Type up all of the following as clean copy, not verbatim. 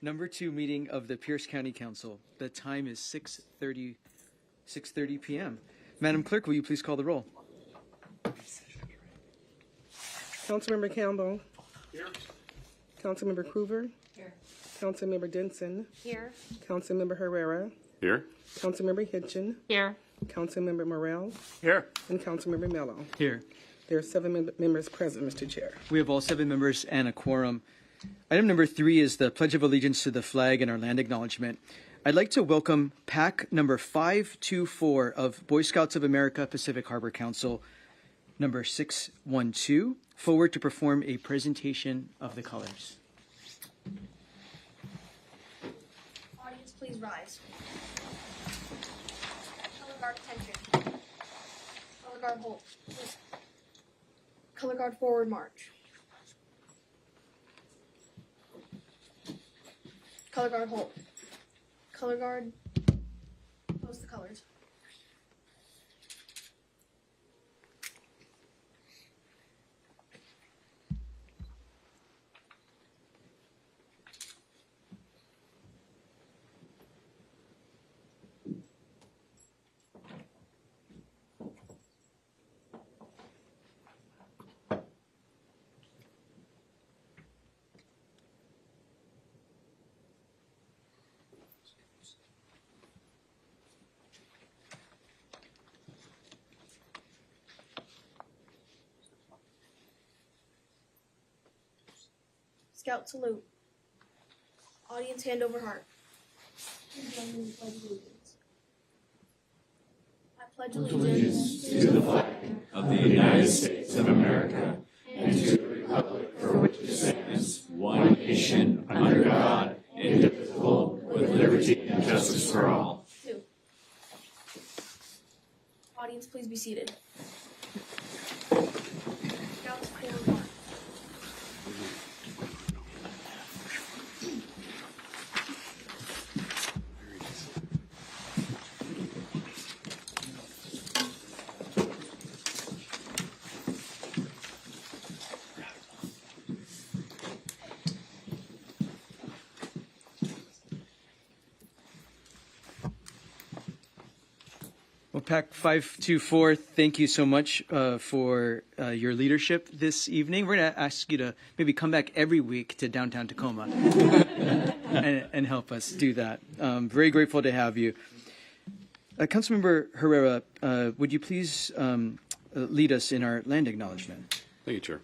Number 2 meeting of the Pierce County Council. The time is 6:30 p.m. Madam Clerk, will you please call the roll? Councilmember Campbell. Here. Councilmember Cruver. Here. Councilmember Denson. Here. Councilmember Herrera. Here. Councilmember Hitchin. Here. Councilmember Morrell. Here. And Councilmember Mello. Here. There are 7 members present, Mr. Chair. We have all 7 members and a quorum. Item number 3 is the Pledge of Allegiance to the flag and our land acknowledgement. I'd like to welcome PAC number 524 of Boy Scouts of America Pacific Harbor Council, number 612, forward to perform a presentation of the colors. Audience, please rise. Color guard attention. Color guard hold. Color guard forward march. Color guard hold. Color guard post the colors. Scout salute. Audience hand over heart. Please join me in the Pledge of Allegiance. I pledge allegiance To the flag of the United States of America and to the republic for which it stands, one nation, under God, indivisible, with liberty and justice for all. 2. Audience, please be seated. Scouts forward march. Well, PAC 524, thank you so much for your leadership this evening. We're going to ask you to maybe come back every week to downtown Tacoma and help us do that. Very grateful to have you. Councilmember Herrera, would you please lead us in our land acknowledgement? Thank you, Chair.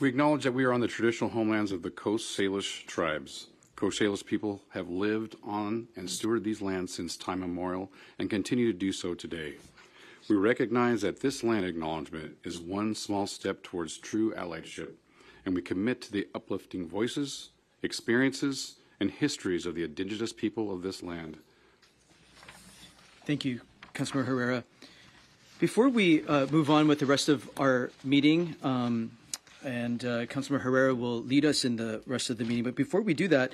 We acknowledge that we are on the traditional homelands of the Coast Salish tribes. Coast Salish people have lived on and stewarded these lands since time immemorial and continue to do so today. We recognize that this land acknowledgement is one small step towards true allyship, and we commit to the uplifting voices, experiences, and histories of the indigenous people of this land. Thank you, Councilmember Herrera. Before we move on with the rest of our meeting, and Councilmember Herrera will lead us in the rest of the meeting. But before we do that,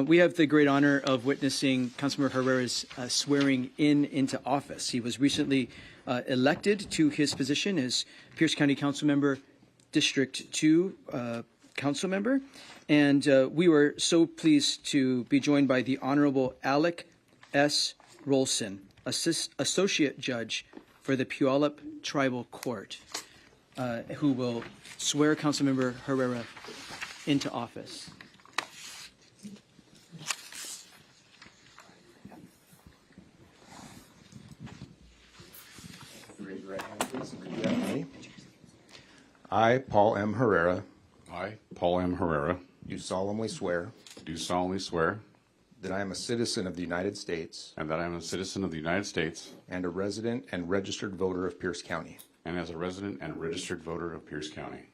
we have the great honor of witnessing Councilmember Herrera's swearing into office. He was recently elected to his position as Pierce County Council Member, District 2 Council Member. And we were so pleased to be joined by the Honorable Alec S. Rolson, Associate Judge for the Puyallup Tribal Court, who will swear Councilmember Herrera into office. Raise your right hand, please, and repeat after me. I, Paul M. Herrera, I, Paul M. Herrera, do solemnly swear do solemnly swear that I am a citizen of the United States and that I am a citizen of the United States and a resident and registered voter of Pierce County, and as a resident and registered voter of Pierce County,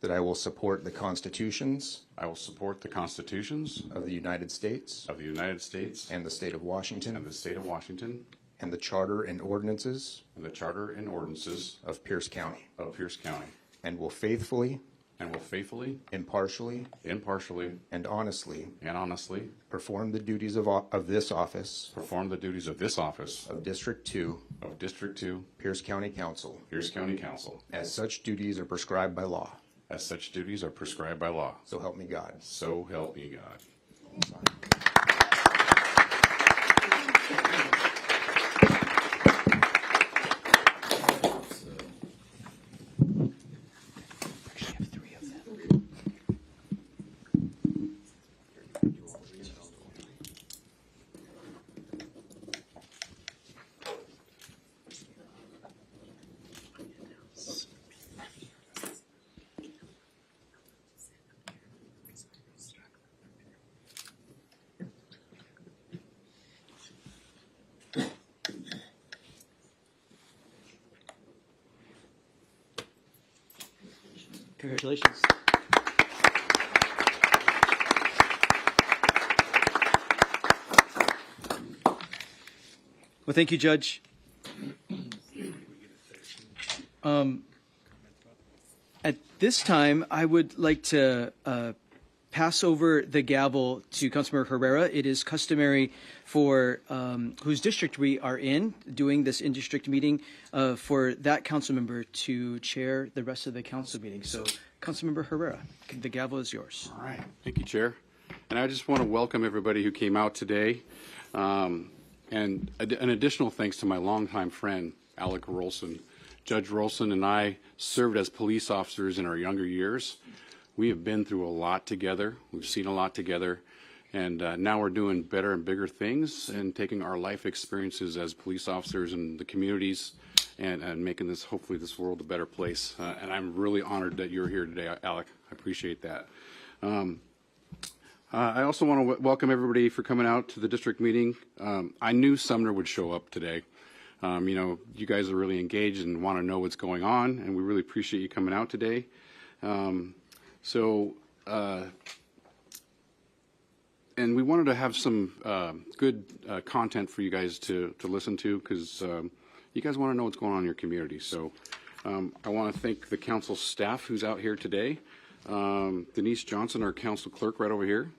that I will support the constitutions I will support the constitutions of the United States of the United States and the state of and Washington the state of Washington and the charter and ordinances and the charter and ordinances of Pierce County, of Pierce County, and will faithfully, faithfully, impartially, impartially, and honestly and honestly perform the duties of this office perform the duties of this office of District 2, of District 2, Pierce County Council, Pierce County Council, as such duties are prescribed by law. as such duties are prescribed by law. So help me God. So help me God. Congratulations. Well, thank you, Judge. At this time, I would like to pass over the gavel to Councilmember Herrera. It is customary for whose district we are in, doing this in-district meeting, for that council member to chair the rest of the council meeting. So, Councilmember Herrera, the gavel is yours. All right. Thank you, Chair. And I just want to welcome everybody who came out today. And an additional thanks to my longtime friend, Alec Rolson. Judge Rolson and I served as police officers in our younger years. We have been through a lot together. We've seen a lot together. And now we're doing better and bigger things and taking our life experiences as police officers in the communities and making this, hopefully, this world a better place. And I'm really honored that you're here today, Alec. I appreciate that. I also want to welcome everybody for coming out to the district meeting. I knew Sumner would show up today. You know, you guys are really engaged and want to know what's going on, and we really appreciate you coming out today. And we wanted to have some good content for you guys to listen to, because you guys want to know what's going on in your community. So I want to thank the council staff who's out here today. Denise Johnson, our council clerk, right over here,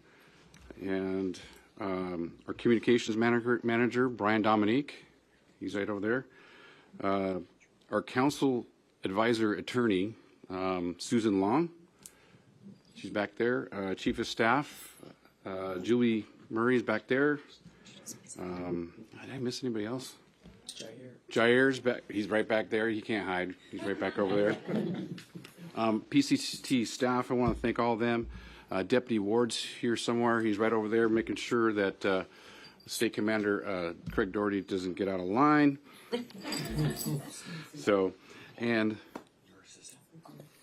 and our communications manager, Brian Dominique. He's right over there. Our council advisor attorney, Susan Long. She's back there. Chief of staff, Julie Murray is back there. Did I miss anybody else? Jair's back. He's right back there. He can't hide. He's right back over there. PCT staff, I want to thank all of them. Deputy Ward's here somewhere. He's right over there making sure that State Commander Craig Doherty doesn't get out of line. So, and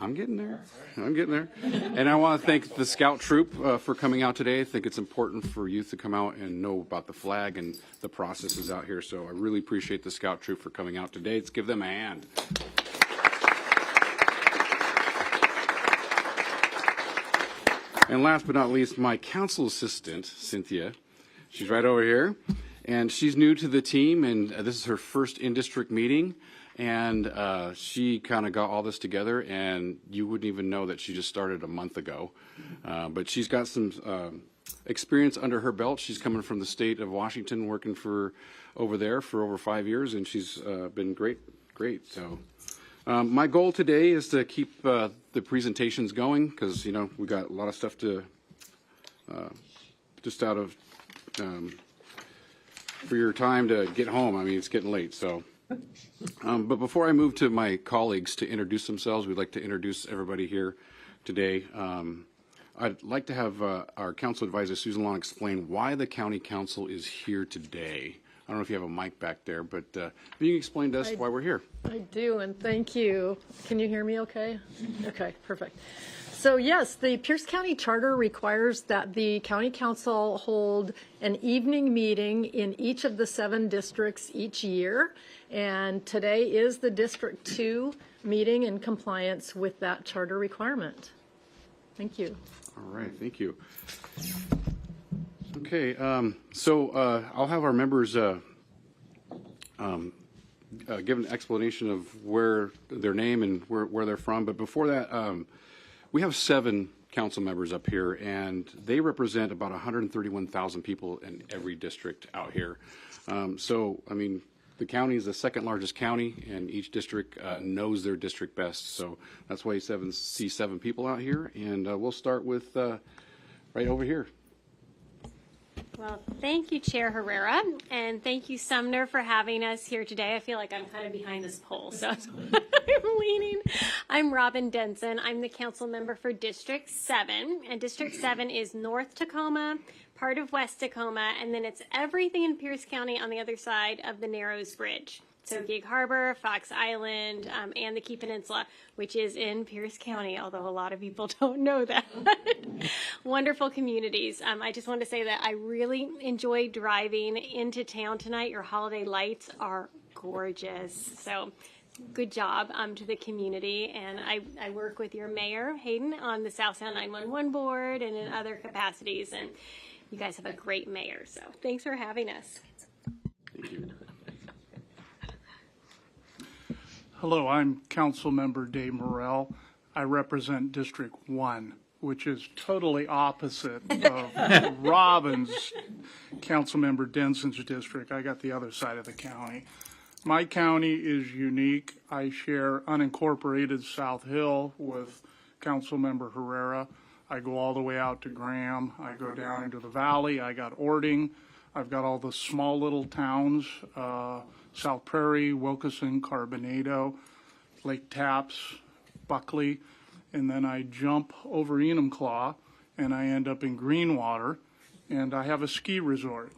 I'm getting there. And I want to thank the Scout Troop for coming out today. I think it's important for youth to come out and know about the flag and the processes out here. So I really appreciate the Scout Troop for coming out today. Let's give them a hand. And last but not least, my council assistant, Cynthia. She's right over here, and she's new to the team, and this is her first in-district meeting, and she kind of got all this together, and you wouldn't even know that she just started a month ago. But she's got some experience under her belt. She's coming from the state of Washington, working for over there for over 5 years, and she's been great. So my goal today is to keep the presentations going, because, you know, we got a lot of stuff to just out of for your time to get home. I mean, it's getting late. So, but before I move to my colleagues to introduce themselves, we'd like to introduce everybody here today. I'd like to have our council advisor, Susan Long, explain why the county council is here today. I don't know if you have a mic back there, but if you can explain to us why we're here. I do, and thank you. Can you hear me okay? Okay, perfect. So yes, the Pierce County Charter requires that the county council hold an evening meeting in each of the 7 districts each year. And today is the District 2 meeting in compliance with that charter requirement. Thank you. All right, thank you. Okay, so I'll have our members give an explanation of where their name and where they're from. But before that, we have 7 council members up here, and they represent about 131,000 people in every district out here. So, I mean, the county is the second largest county, and each district knows their district best. So that's why you see 7 people out here, and we'll start with right over here. Well, thank you, Chair Herrera, and thank you, Sumner, for having us here today. I feel like I'm kind of behind this pole, so I'm leaning. I'm Robin Denson. I'm the council member for District 7, and District 7 is North Tacoma, part of West Tacoma, and then it's everything in Pierce County on the other side of the Narrows Bridge. So Gig Harbor, Fox Island, and the Key Peninsula, which is in Pierce County, although a lot of people don't know that. Wonderful communities. I just wanted to say that I really enjoyed driving into town tonight. Your holiday lights are gorgeous. So good job to the community. And I work with your mayor, Hayden, on the South Sound 911 board and in other capacities. And you guys have a great mayor. So thanks for having us. Thank you. Hello, I'm Councilmember Dave Morrell. I represent District 1, which is totally opposite of Robin's Councilmember Denson's district. I got the other side of the county. My county is unique. I share unincorporated South Hill with Councilmember Herrera. I go all the way out to Graham. I go down into the valley. I got Ording. I've got all the small little towns, South Prairie, Wilkeson, Carbonado, Lake Tapps, Buckley, and then I jump over Enumclaw and I end up in Greenwater, and I have a ski resort,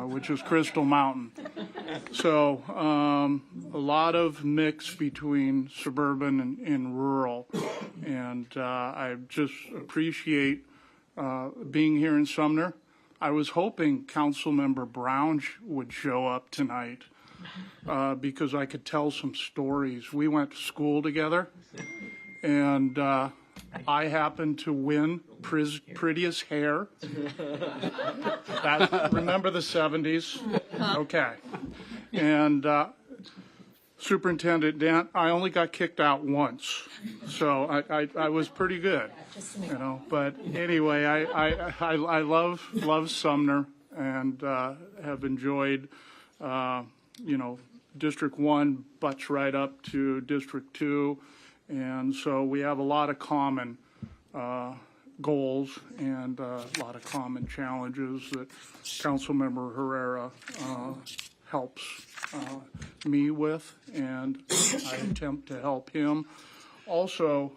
which is Crystal Mountain. So a lot of mix between suburban and rural, and I just appreciate being here in Sumner. I was hoping Councilmember Brown would show up tonight because I could tell some stories. We went to school together, and I happened to win prettiest hair. Remember the 70s? Okay. And Superintendent Dent, I only got kicked out once, so I was pretty good, you know. But anyway, I love Sumner and have enjoyed, you know, District 1 butts right up to District 2, and so we have a lot of common goals and a lot of common challenges that Councilmember Herrera helps me with, and I attempt to help him. Also,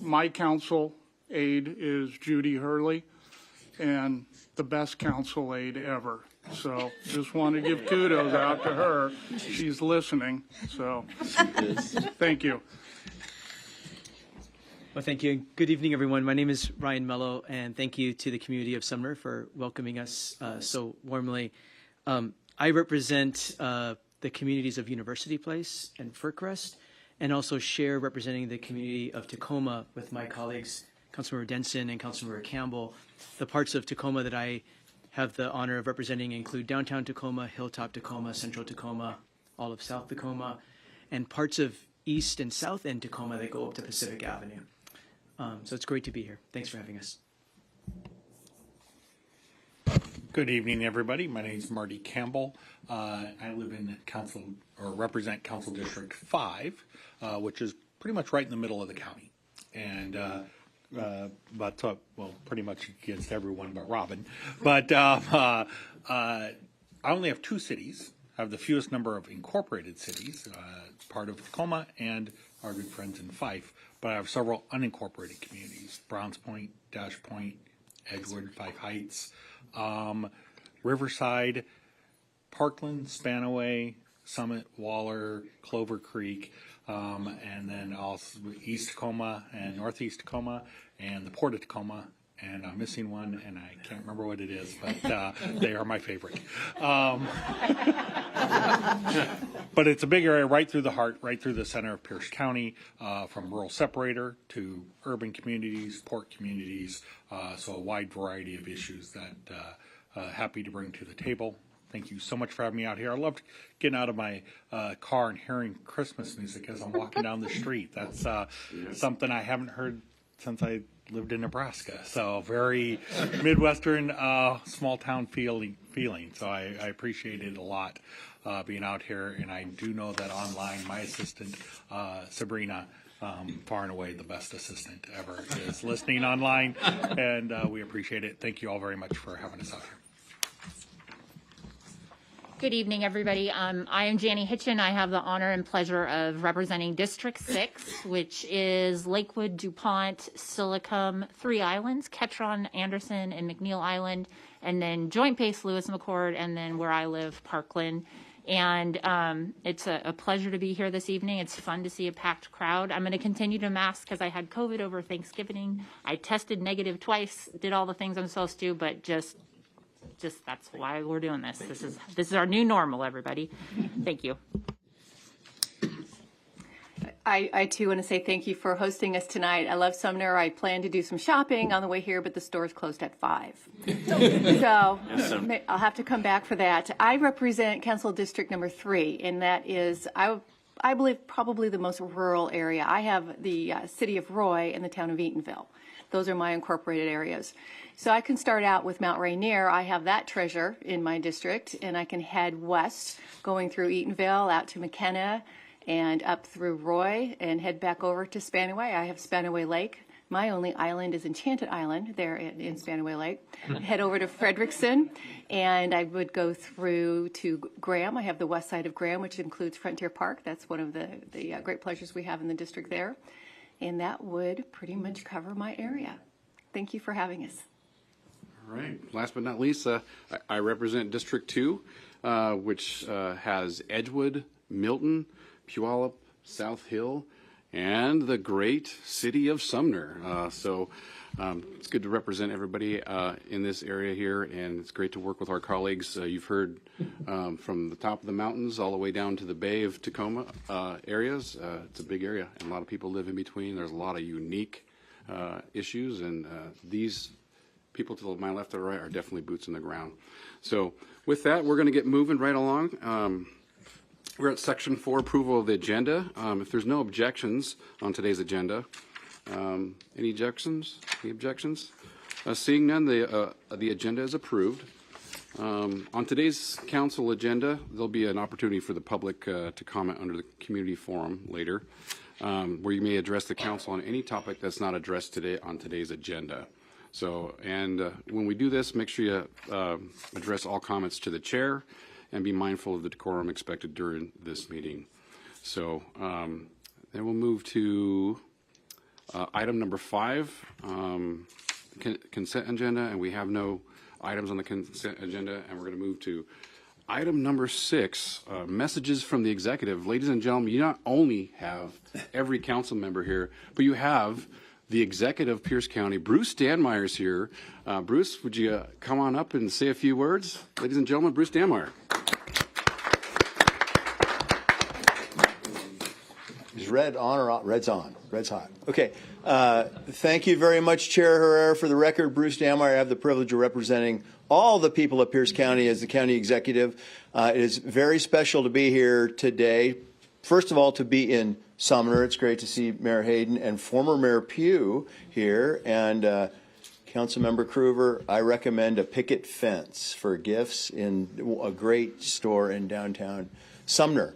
my council aide is Judy Hurley, and the best council aide ever. So just want to give kudos out to her. She's listening, so thank you. Well, thank you. Good evening, everyone. My name is Ryan Mello, and thank you to the community of Sumner for welcoming us so warmly. I represent the communities of University Place and Fircrest, and also share representing the community of Tacoma with my colleagues, Councilmember Denson and Councilmember Campbell. The parts of Tacoma that I have the honor of representing include downtown Tacoma, Hilltop Tacoma, Central Tacoma, all of South Tacoma, and parts of East and South End Tacoma that go up to Pacific Avenue. So it's great to be here. Thanks for having us. Good evening, everybody. My name is Marty Campbell. I live in represent Council District 5, which is pretty much right in the middle of the county. And pretty much against everyone but Robin. But I only have 2 cities. I have the fewest number of incorporated cities, part of Tacoma and our good friends in Fife. But I have several unincorporated communities: Browns Point, Dash Point, Edgewood, Fife Heights, Riverside, Parkland, Spanaway, Summit, Waller, Clover Creek, and then also East Tacoma and Northeast Tacoma and the Port of Tacoma. And I'm missing one, and I can't remember what it is, but they are my favorite. But it's a big area right through the heart, right through the center of Pierce County, from rural separator to urban communities, port communities, so a wide variety of issues that happy to bring to the table. Thank you so much for having me out here. I loved getting out of my car and hearing Christmas music as I'm walking down the street. That's something I haven't heard since I lived in Nebraska. So very Midwestern, small town feeling. So I appreciate it a lot being out here. And I do know that online, my assistant, Sabrina, far and away the best assistant ever, is listening online. And we appreciate it. Thank you all very much for having us out here. Good evening, everybody. I am Janie Hitchin. I have the honor and pleasure of representing District 6, which is Lakewood, DuPont, Silicon, 3 islands, Ketron, Anderson, and McNeil Island, and then Joint Base, Lewis McChord, and then where I live, Parkland. And it's a pleasure to be here this evening. It's fun to see a packed crowd. I'm going to continue to mask because I had COVID over Thanksgiving. I tested negative twice, did all the things I'm supposed to, but just that's why we're doing this. This is our new normal, everybody. Thank you. I too want to say thank you for hosting us tonight. I love Sumner. I plan to do some shopping on the way here, but the store's closed at 5. So I'll have to come back for that. I represent Council District number 3, and that is, I I believe, probably the most rural area. I have the city of Roy and the town of Eatonville. Those are my incorporated areas. So I can start out with Mount Rainier. I have that treasure in my district, and I can head west, going through Eatonville, out to McKenna, and up through Roy, and head back over to Spanaway. I have Spanaway Lake. My only island is Enchanted Island there in Spanaway Lake. Head over to Frederickson, and I would go through to Graham. I have the west side of Graham, which includes Frontier Park. That's one of the great pleasures we have in the district there. And that would pretty much cover my area. Thank you for having us. All right. Last but not least, I represent District 2, which has Edgewood, Milton, Puyallup, South Hill, and the great city of Sumner. So it's good to represent everybody in this area here, and it's great to work with our colleagues. You've heard from the top of the mountains all the way down to the Bay of Tacoma areas. It's a big area, and a lot of people live in between. There's a lot of unique issues, and these people to my left or right are definitely boots on the ground. So with that, we're going to get moving right along. We're at Section 4, approval of the agenda. If there's no objections on today's agenda, any objections? Any objections? Seeing none, the agenda is approved. On today's council agenda, there'll be an opportunity for the public to comment under the community forum later, where you may address the council on any topic that's not addressed today on today's agenda. So, and when we do this, make sure you address all comments to the chair and be mindful of the decorum expected during this meeting. So then we'll move to item number 5, consent agenda, and we have no items on the consent agenda, and we're going to move to item number 6, messages from the executive. Ladies and gentlemen, you not only have every council member here, but you have the executive of Pierce County. Bruce Stanmeyer is here. Bruce, would you come on up and say a few words? Ladies and gentlemen, Bruce Stanmeyer. Is red on or off? Red's on. Red's hot. Okay. Thank you very much, Chair Herrera. For the record, Bruce Stanmeyer, I have the privilege of representing all the people of Pierce County as the county executive. It is very special to be here today. First of all, to be in Sumner. It's great to see Mayor Hayden and former Mayor Pugh here. And Councilmember Krueger, I recommend a picket fence for gifts in a great store in downtown Sumner.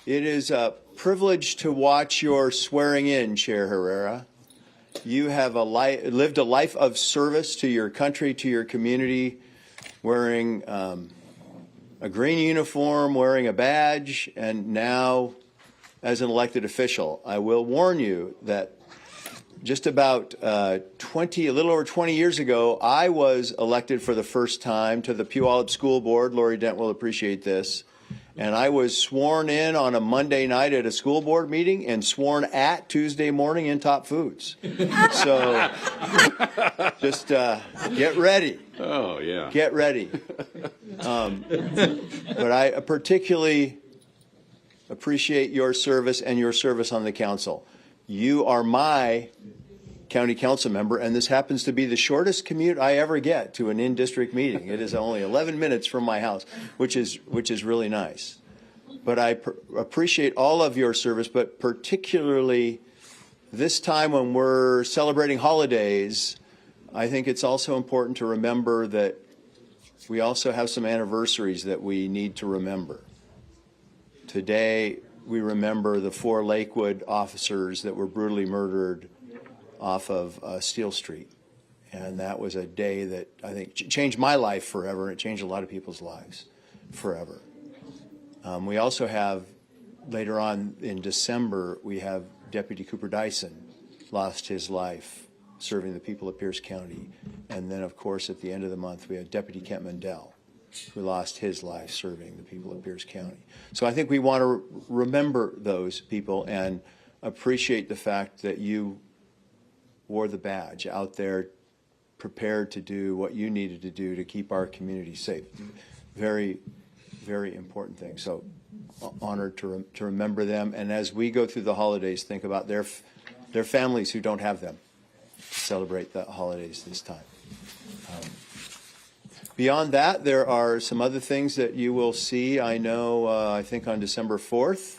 It is a privilege to watch your swearing in, Chair Herrera. You have lived a life of service to your country, to your community, wearing a green uniform, wearing a badge, and now as an elected official. I will warn you that just about a little over 20 years ago, I was elected for the first time to the Puyallup School Board. Lori Dent will appreciate this. And I was sworn in on a Monday night at a school board meeting and sworn at Tuesday morning in Top Foods. So just get ready. Oh, yeah. Get ready. But I particularly appreciate your service and your service on the council. You are my county council member, and this happens to be the shortest commute I ever get to an in-district meeting. It is only 11 minutes from my house, which is really nice. But I appreciate all of your service, but particularly this time when we're celebrating holidays, I think it's also important to remember that we also have some anniversaries that we need to remember. Today, we remember the 4 Lakewood officers that were brutally murdered off of Steel Street. And that was a day that I think changed my life forever, and it changed a lot of people's lives forever. We also have, later on in December, we have Deputy Cooper Dyson lost his life serving the people of Pierce County. And then, of course, at the end of the month, we have Deputy Kent Mendel, who lost his life serving the people of Pierce County. So I think we want to remember those people and appreciate the fact that you wore the badge out there, prepared to do what you needed to do to keep our community safe. Very, very important thing. So honored to remember them. And as we go through the holidays, think about their families who don't have them to celebrate the holidays this time. Beyond that, there are some other things that you will see. I know, I think on December 4th,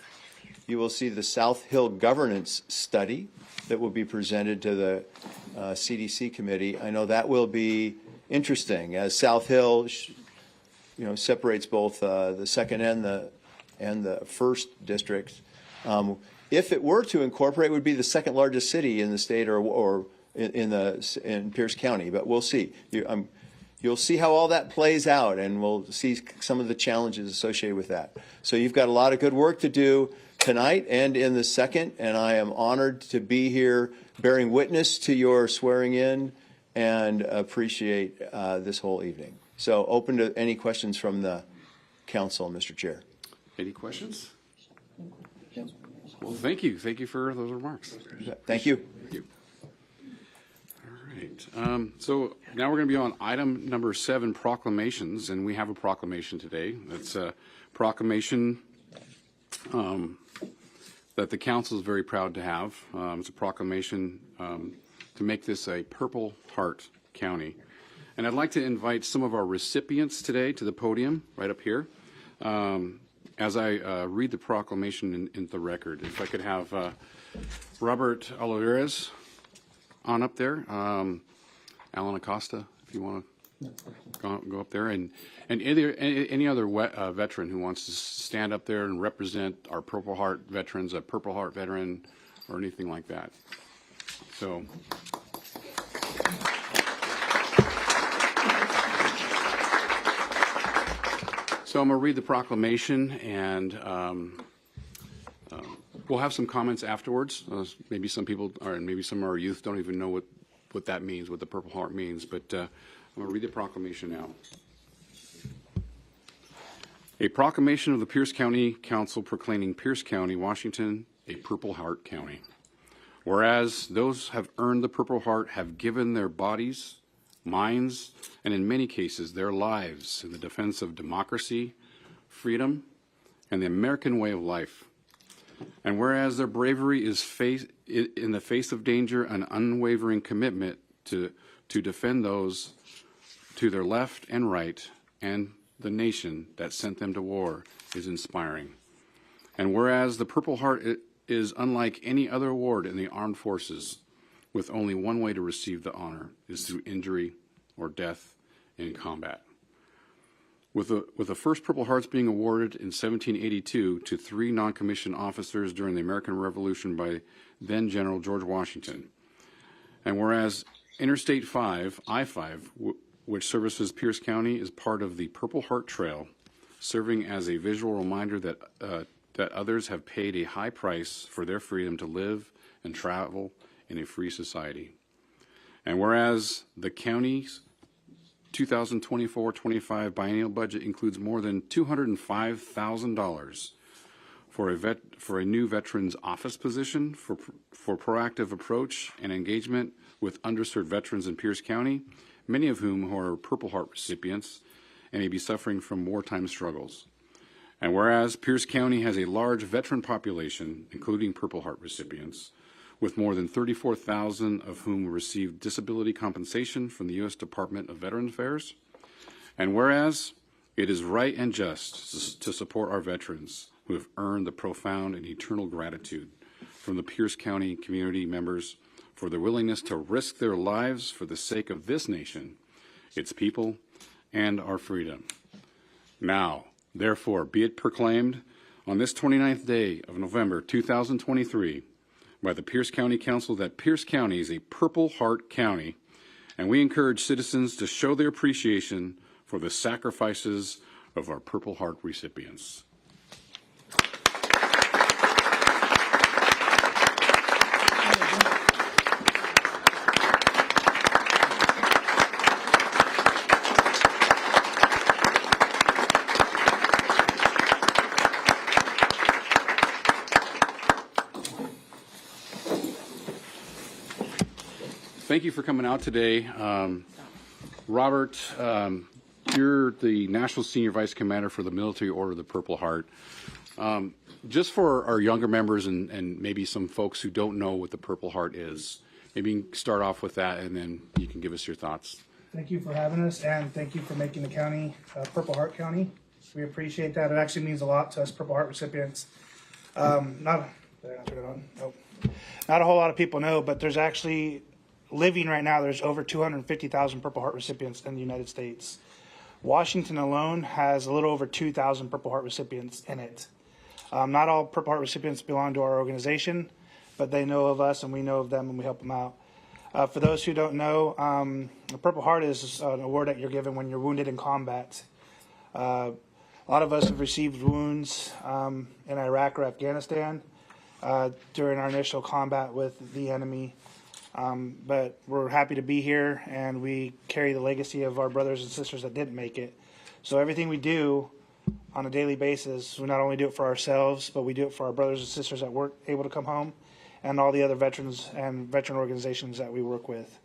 you will see the South Hill Governance Study that will be presented to the CDC committee. I know that will be interesting, as South Hill, separates both the second and the first districts. If it were to incorporate, it would be the second largest city in the state or in Pierce County. But we'll see. You'll see how all that plays out, and we'll see some of the challenges associated with that. So you've got a lot of good work to do tonight and in the second, and I am honored to be here bearing witness to your swearing in and appreciate this whole evening. So open to any questions from the council, Mr. Chair. Any questions? Well, thank you. Thank you for those remarks. Thank you. Thank you. All right. So now we're going to be on item number 7, proclamations, and we have a proclamation today. It's a proclamation that the council is very proud to have. It's a proclamation to make this a Purple Heart County. And I'd like to invite some of our recipients today to the podium right up here. As I read the proclamation in the record, if I could have Robert Olivares on up there, Alan Acosta, if you want to go up there, and any other veteran who wants to stand up there and represent our Purple Heart veterans, a Purple Heart veteran, or anything like that. So. So I'm going to read the proclamation, and we'll have some comments afterwards. Maybe some people, or maybe some of our youth don't even know what that means, what the Purple Heart means, but I'm going to read the proclamation now. A proclamation of the Pierce County Council proclaiming Pierce County, Washington, a Purple Heart County. Whereas those have earned the Purple Heart have given their bodies, minds, and in many cases their lives in the defense of democracy, freedom, and the American way of life. And whereas their bravery is in the face of danger, an unwavering commitment to defend those to their left and right and the nation that sent them to war is inspiring. And whereas the Purple Heart is unlike any other award in the armed forces, with only one way to receive the honor is through injury or death in combat. With the first Purple Hearts being awarded in 1782 to 3 non-commissioned officers during the American Revolution by then General George Washington. And whereas Interstate 5, I-5, which services Pierce County, is part of the Purple Heart Trail, serving as a visual reminder that others have paid a high price for their freedom to live and travel in a free society. And whereas the county's 2024-25 biennial budget includes more than $205,000 for a new veterans office position for proactive approach and engagement with underserved veterans in Pierce County, many of whom are Purple Heart recipients and may be suffering from wartime struggles. And whereas Pierce County has a large veteran population, including Purple Heart recipients, with more than 34,000 of whom received disability compensation from the U.S. Department of Veterans Affairs. And whereas it is right and just to support our veterans who have earned the profound and eternal gratitude from the Pierce County community members for their willingness to risk their lives for the sake of this nation, its people, and our freedom. Now, therefore, be it proclaimed on this 29th day of November 2023, by the Pierce County Council that Pierce County is a Purple Heart County, and we encourage citizens to show their appreciation for the sacrifices of our Purple Heart recipients. Thank you for coming out today. Robert, you're the National Senior Vice Commander for the Military Order of the Purple Heart. Just for our younger members and maybe some folks who don't know what the Purple Heart is, maybe you can start off with that and then you can give us your thoughts. Thank you for having us, and thank you for making the county Purple Heart County. We appreciate that. It actually means a lot to us Purple Heart recipients. Not a whole lot of people know, but there's actually living right now. There's over 250,000 Purple Heart recipients in the United States. Washington alone has a little over 2,000 Purple Heart recipients in it. Not all Purple Heart recipients belong to our organization, but they know of us and we know of them and we help them out. For those who don't know, the Purple Heart is an award that you're given when you're wounded in combat. A lot of us have received wounds in Iraq or Afghanistan during our initial combat with the enemy. But we're happy to be here, and we carry the legacy of our brothers and sisters that didn't make it. So everything we do on a daily basis, we not only do it for ourselves, but we do it for our brothers and sisters that weren't able to come home, and all the other veterans and veteran organizations that we work with.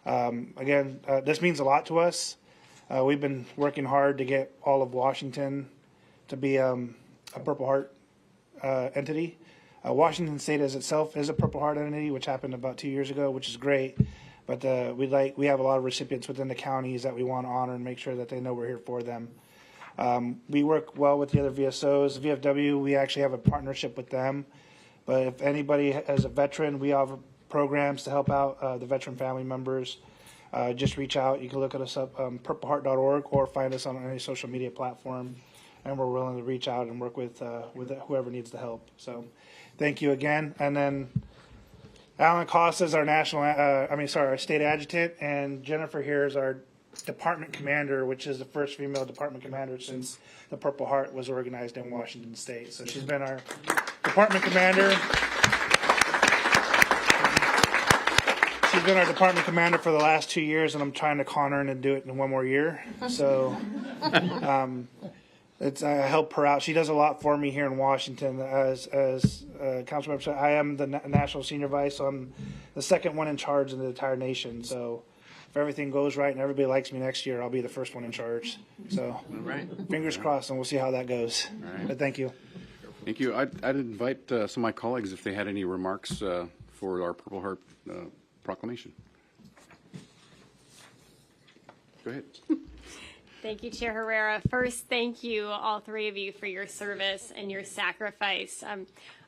Again, this means a lot to us. We've been working hard to get all of Washington to be a Purple Heart entity. Washington State as itself is a Purple Heart entity, which happened about 2 years ago, which is great. But we have a lot of recipients within the counties that we want to honor and make sure that they know we're here for them. We work well with the other VSOs. VFW, we actually have a partnership with them. But if anybody is a veteran, we have programs to help out the veteran family members. Just reach out. You can look at us up, purpleheart.org, or find us on any social media platform. And we're willing to reach out and work with whoever needs the help. So thank you again. And then Alan Costa is our state adjutant, and Jennifer here is our department commander, which is the first female department commander since the Purple Heart was organized in Washington State. So she's been our department commander. She's been our department commander for the last 2 years, and I'm trying to con her into do it in one more year. So I help her out. She does a lot for me here in Washington as council member. I am the national senior vice, so I'm the second one in charge in the entire nation. So if everything goes right and everybody likes me next year, I'll be the first one in charge. So All right. fingers crossed, and we'll see how that goes. All right. But thank you. Thank you. I'd invite some of my colleagues if they had any remarks for our Purple Heart proclamation. Go ahead. Thank you, Chair Herrera. First, thank you, all three of you, for your service and your sacrifice.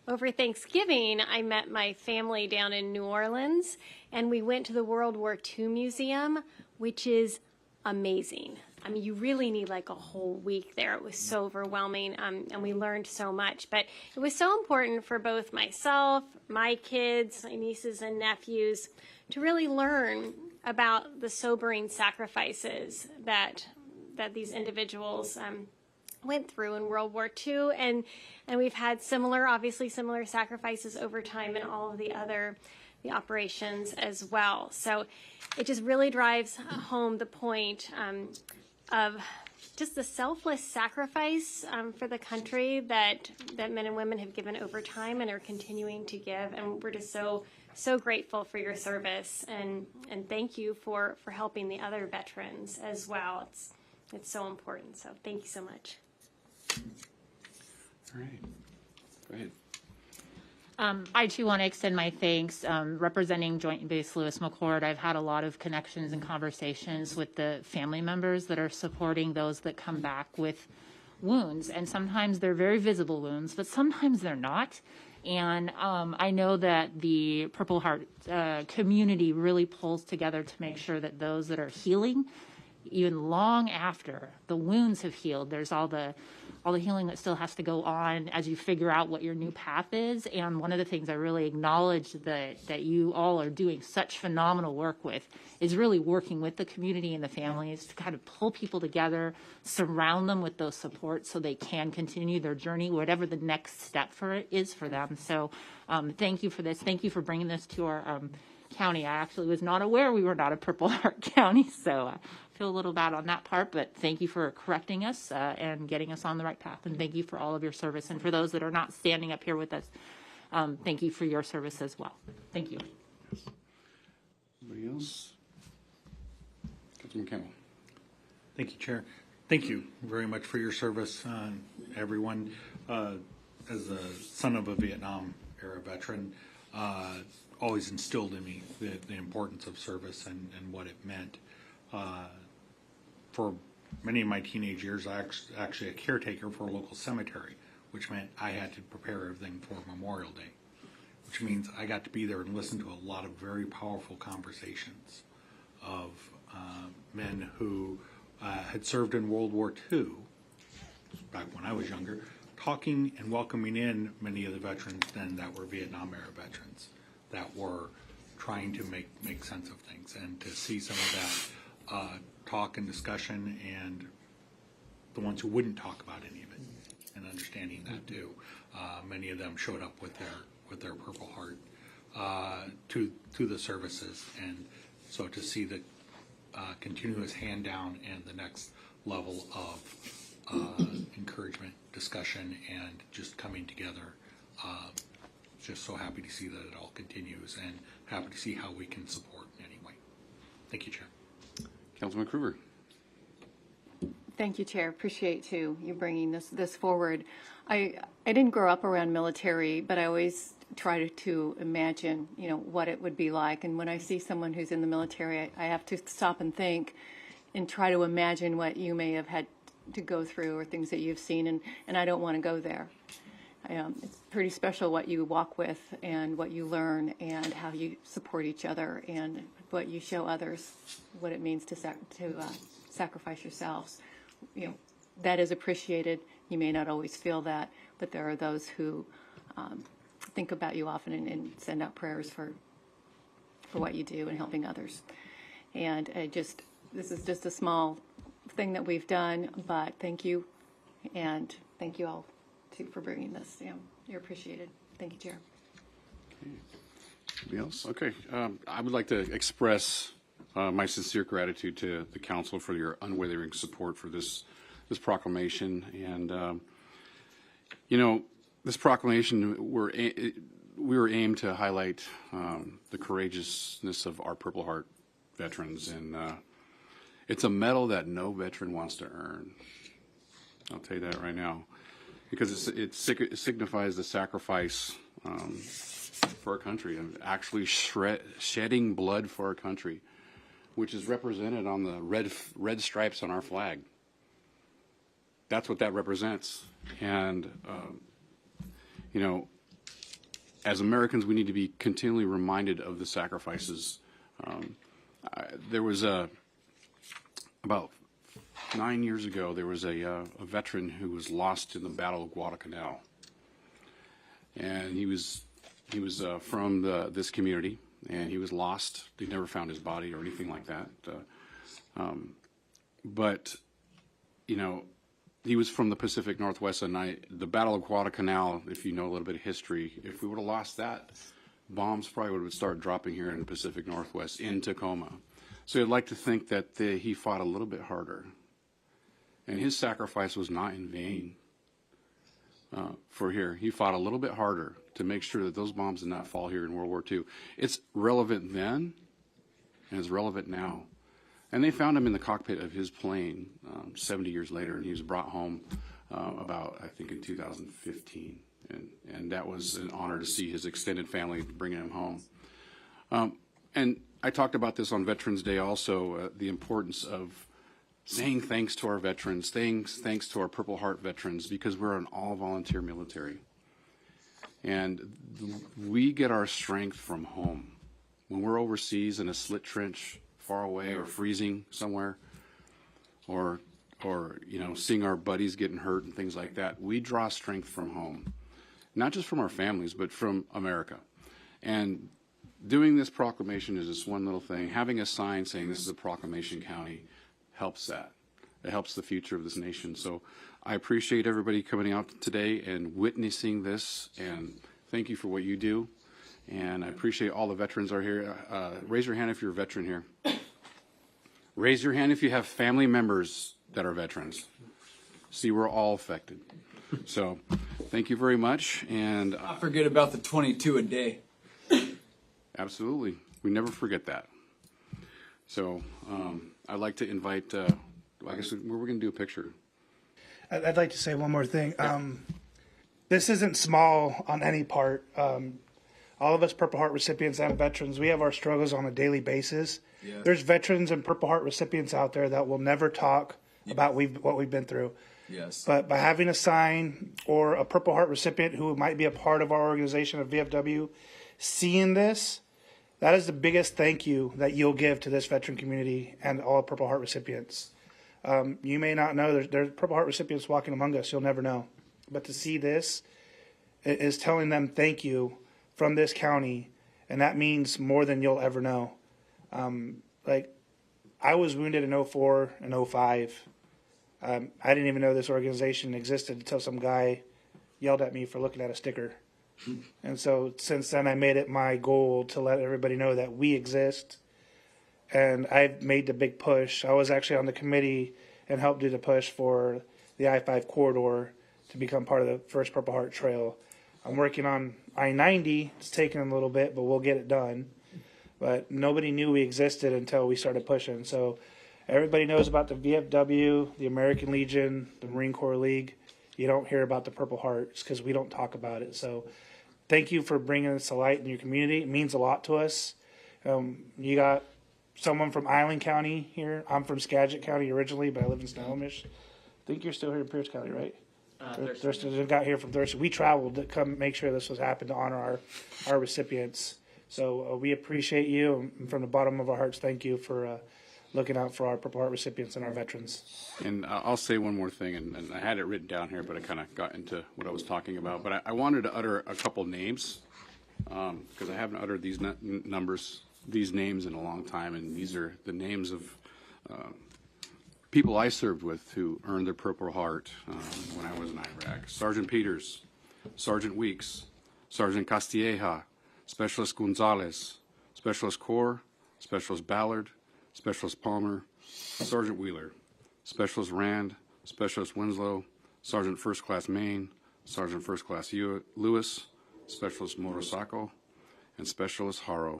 Over Thanksgiving, I met my family down in New Orleans, and we went to the World War II Museum, which is amazing. I mean, you really need like a whole week there. It was so overwhelming, and we learned so much. But it was so important for both myself, my kids, my nieces and nephews, to really learn about the sobering sacrifices that these individuals went through in World War II, and we've had similar sacrifices over time in all of the operations as well. So it just really drives home the point of just the selfless sacrifice for the country that men and women have given over time and are continuing to give, and we're just so grateful for your service, and thank you for helping the other veterans as well. It's so important. So thank you so much. All right. Go ahead. I too want to extend my thanks. Representing Joint Base Lewis McChord, I've had a lot of connections and conversations with the family members that are supporting those that come back with wounds. And sometimes they're very visible wounds, but sometimes they're not. And I know that the Purple Heart community really pulls together to make sure that those that are healing, even long after the wounds have healed, there's all the healing that still has to go on as you figure out what your new path is. And one of the things I really acknowledge that you all are doing such phenomenal work with is really working with the community and the families to kind of pull people together, surround them with those supports so they can continue their journey, whatever the next step for it is for them. So thank you for this. Thank you for bringing this to our county. I actually was not aware we were not a Purple Heart County, so I feel a little bad on that part, but thank you for correcting us and getting us on the right path, and thank you for all of your service. And for those that are not standing up here with us, thank you for your service as well. Thank you. Anybody else? Councilman Campbell. Thank you, Chair. Thank you very much for your service, everyone. As a son of a Vietnam-era veteran, always instilled in me the importance of service and what it meant. For many of my teenage years, I actually a caretaker for a local cemetery, which meant I had to prepare everything for Memorial Day, which means I got to be there and listen to a lot of very powerful conversations of men who had served in World War II, back when I was younger, talking and welcoming in many of the veterans then that were Vietnam era veterans that were trying to make sense of things, and to see some of that talk and discussion, and the ones who wouldn't talk about any of it, and understanding that too. Many of them showed up with their Purple Heart to the services, and so to see the continuous hand down and the next level of encouragement, discussion, and just coming together. Just so happy to see that it all continues, and happy to see how we can support in any way. Thank you, Chair. Councilman Kruger. Thank you, Chair. Appreciate too you bringing this forward. I didn't grow up around military, but I always try to imagine, what it would be like. And when I see someone who's in the military, I have to stop and think and try to imagine what you may have had to go through or things that you've seen, and I don't want to go there. It's pretty special what you walk with and what you learn and how you support each other and what you show others, what it means to sacrifice yourselves. That is appreciated. You may not always feel that, but there are those who think about you often and send out prayers for what you do and helping others. And this is just a small thing that we've done, but thank you, and thank you all too for bringing this. You're appreciated. Thank you, Chair. Anybody else? Okay. I would like to express my sincere gratitude to the council for your unwavering support for this proclamation. And this proclamation, we were aimed to highlight the courageousness of our Purple Heart veterans, and it's a medal that no veteran wants to earn. I'll tell you that right now, because it signifies the sacrifice for our country, and actually shedding blood for our country, which is represented on the red stripes on our flag. That's what that represents. And as Americans, we need to be continually reminded of the sacrifices. There was about 9 years ago, there was a veteran who was lost in the Battle of Guadalcanal, and he was from this community, and he was lost. They never found his body or anything like that. But he was from the Pacific Northwest, and the Battle of Guadalcanal, if you know a little bit of history, if we would have lost that, bombs probably would have started dropping here in the Pacific Northwest, in Tacoma. So I'd like to think that he fought a little bit harder, and his sacrifice was not in vain for here. He fought a little bit harder to make sure that those bombs did not fall here in World War II. It's relevant then, and it's relevant now. And they found him in the cockpit of his plane 70 years later, and he was brought home I think, in 2015. And that was an honor to see his extended family bringing him home. And I talked about this on Veterans Day also, the importance of saying thanks to our veterans, thanks to our Purple Heart veterans, because we're an all-volunteer military. And we get our strength from home. When we're overseas in a slit trench far away or freezing somewhere, or seeing our buddies getting hurt and things like that, we draw strength from home. Not just from our families, but from America. And doing this proclamation is just one little thing. Having a sign saying this is a proclamation county helps that. It helps the future of this nation. So I appreciate everybody coming out today and witnessing this, and thank you for what you do. And I appreciate all the veterans are here. Raise your hand if you're a veteran here. Raise your hand if you have family members that are veterans. See, we're all affected. So thank you very much. And not forget about the 22 a day. Absolutely. We never forget that. So I'd like to invite, I guess we're going to do a picture. I'd like to say one more thing. This isn't small on any part. all of us Purple Heart recipients and veterans, we have our struggles on a daily basis. Yes. There's veterans and Purple Heart recipients out there that will never talk about what we've been through. Yes. But by having a sign or a Purple Heart recipient who might be a part of our organization of VFW, seeing this, that is the biggest thank you that you'll give to this veteran community and all Purple Heart recipients. You may not know there's Purple Heart recipients walking among us. You'll never know. But to see this is telling them thank you from this county, and that means more than you'll ever know. Like, I was wounded in 04 and 05. I didn't even know this organization existed until some guy yelled at me for looking at a sticker. And so since then, I made it my goal to let everybody know that we exist. And I've made the big push. I was actually on the committee and helped do the push for the I-5 corridor to become part of the first Purple Heart Trail. I'm working on I-90. It's taking a little bit, but we'll get it done. But nobody knew we existed until we started pushing. So everybody knows about the VFW, the American Legion, the Marine Corps League. You don't hear about the Purple Hearts because we don't talk about it. So thank you for bringing this to light in your community. It means a lot to us. You got someone from Island County here. I'm from Skagit County originally, but I live in Snohomish. I think you're still here in Pierce County, right? Thurston got here from Thurston. We traveled to come make sure this was happening to honor our recipients. So we appreciate you, and from the bottom of our hearts, thank you for looking out for our Purple Heart recipients and our veterans. And I'll say one more thing, and I had it written down here, but I kind of got into what I was talking about. But I wanted to utter a couple names because I haven't uttered these these names in a long time, and these are the names of people I served with who earned their Purple Heart when I was in Iraq. Sergeant Peters, Sergeant Weeks, Sergeant Castilleja, Specialist Gonzalez, Specialist Core, Specialist Ballard, Specialist Palmer, Sergeant Wheeler, Specialist Rand, Specialist Winslow, Sergeant First Class Maine, Sergeant First Class Lewis, Specialist Morosako, and Specialist Haro.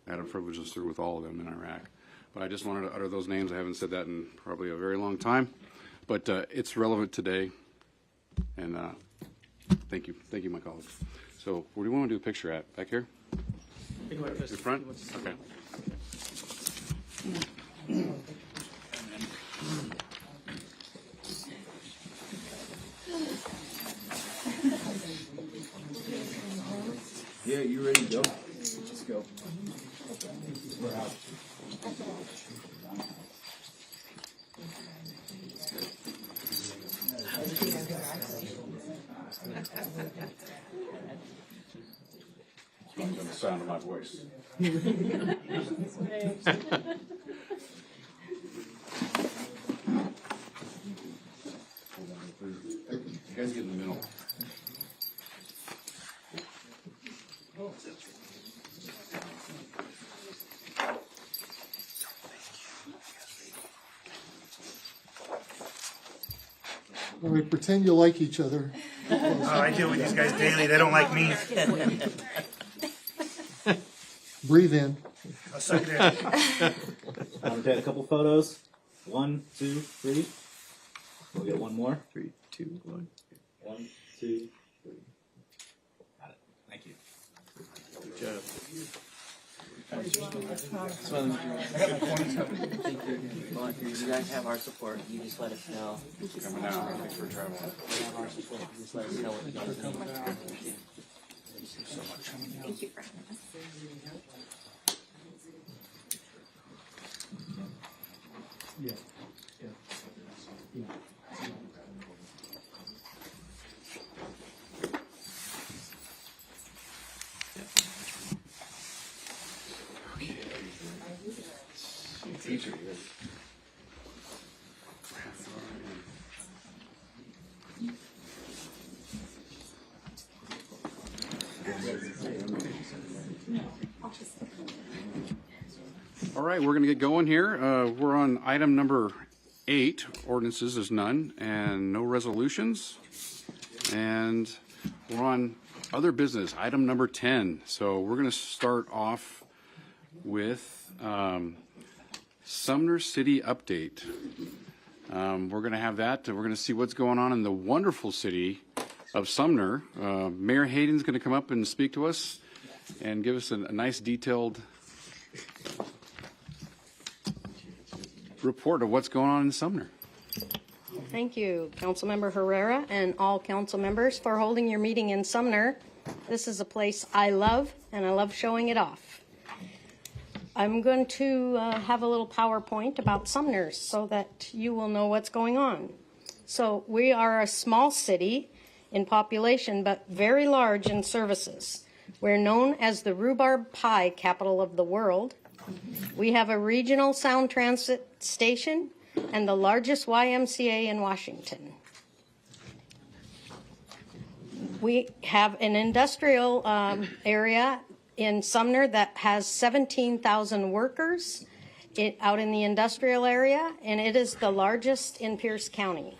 I had a privilege to serve with all of them in Iraq. But I just wanted to utter those names. I haven't said that in probably a very long time. But it's relevant today. And thank you. Thank you, my colleagues. So where do you want to do a picture at? Back here? In front? Okay. Yeah, you ready to go? Let's go. We're out. The sound of my voice. You guys get in the middle. All right, pretend you like each other. Oh, I deal with these guys daily. They don't like me. Breathe in. I'll suck it in. Take a couple photos. 1, 2, 3. We'll get one more. 3, 2, 1. 1, 2, 3. Got it. Thank you. Good job. You guys have our support. You just let us know. Coming down. Thanks for traveling. You have our support. You just let us know what you guys need. Thank you so much. Thank you for having us. Yeah. Teacher here. All right, we're going to get going here. We're on item number 8. Ordinances is none, and no resolutions. And we're on other business, item number 10. So we're going to start off with Sumner City update. We're going to have that. We're going to see what's going on in the wonderful city of Sumner. Mayor Hayden's going to come up and speak to us and give us a nice detailed report of what's going on in Sumner. Thank you, Councilmember Herrera and all council members for holding your meeting in Sumner. This is a place I love, and I love showing it off. I'm going to have a little PowerPoint about Sumner so that you will know what's going on. So we are a small city in population, but very large in services. We're known as the rhubarb pie capital of the world. We have a regional sound transit station and the largest YMCA in Washington. We have an industrial area in Sumner that has 17,000 workers out in the industrial area, and it is the largest in Pierce County.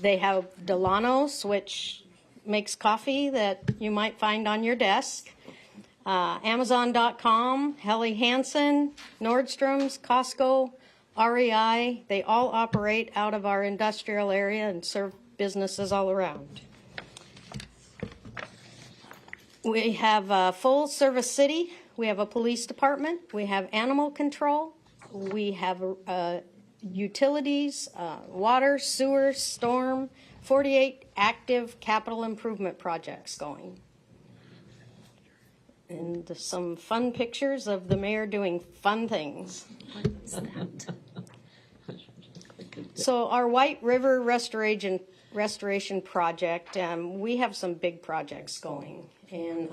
They have Delano's, which makes coffee that you might find on your desk. Amazon.com, Helly Hansen, Nordstrom's, Costco, REI, they all operate out of our industrial area and serve businesses all around. We have a full service city. We have a police department. We have animal control. We have utilities, water, sewer, storm, 48 active capital improvement projects going. And some fun pictures of the mayor doing fun things. So our White River Restoration Project, we have some big projects going. And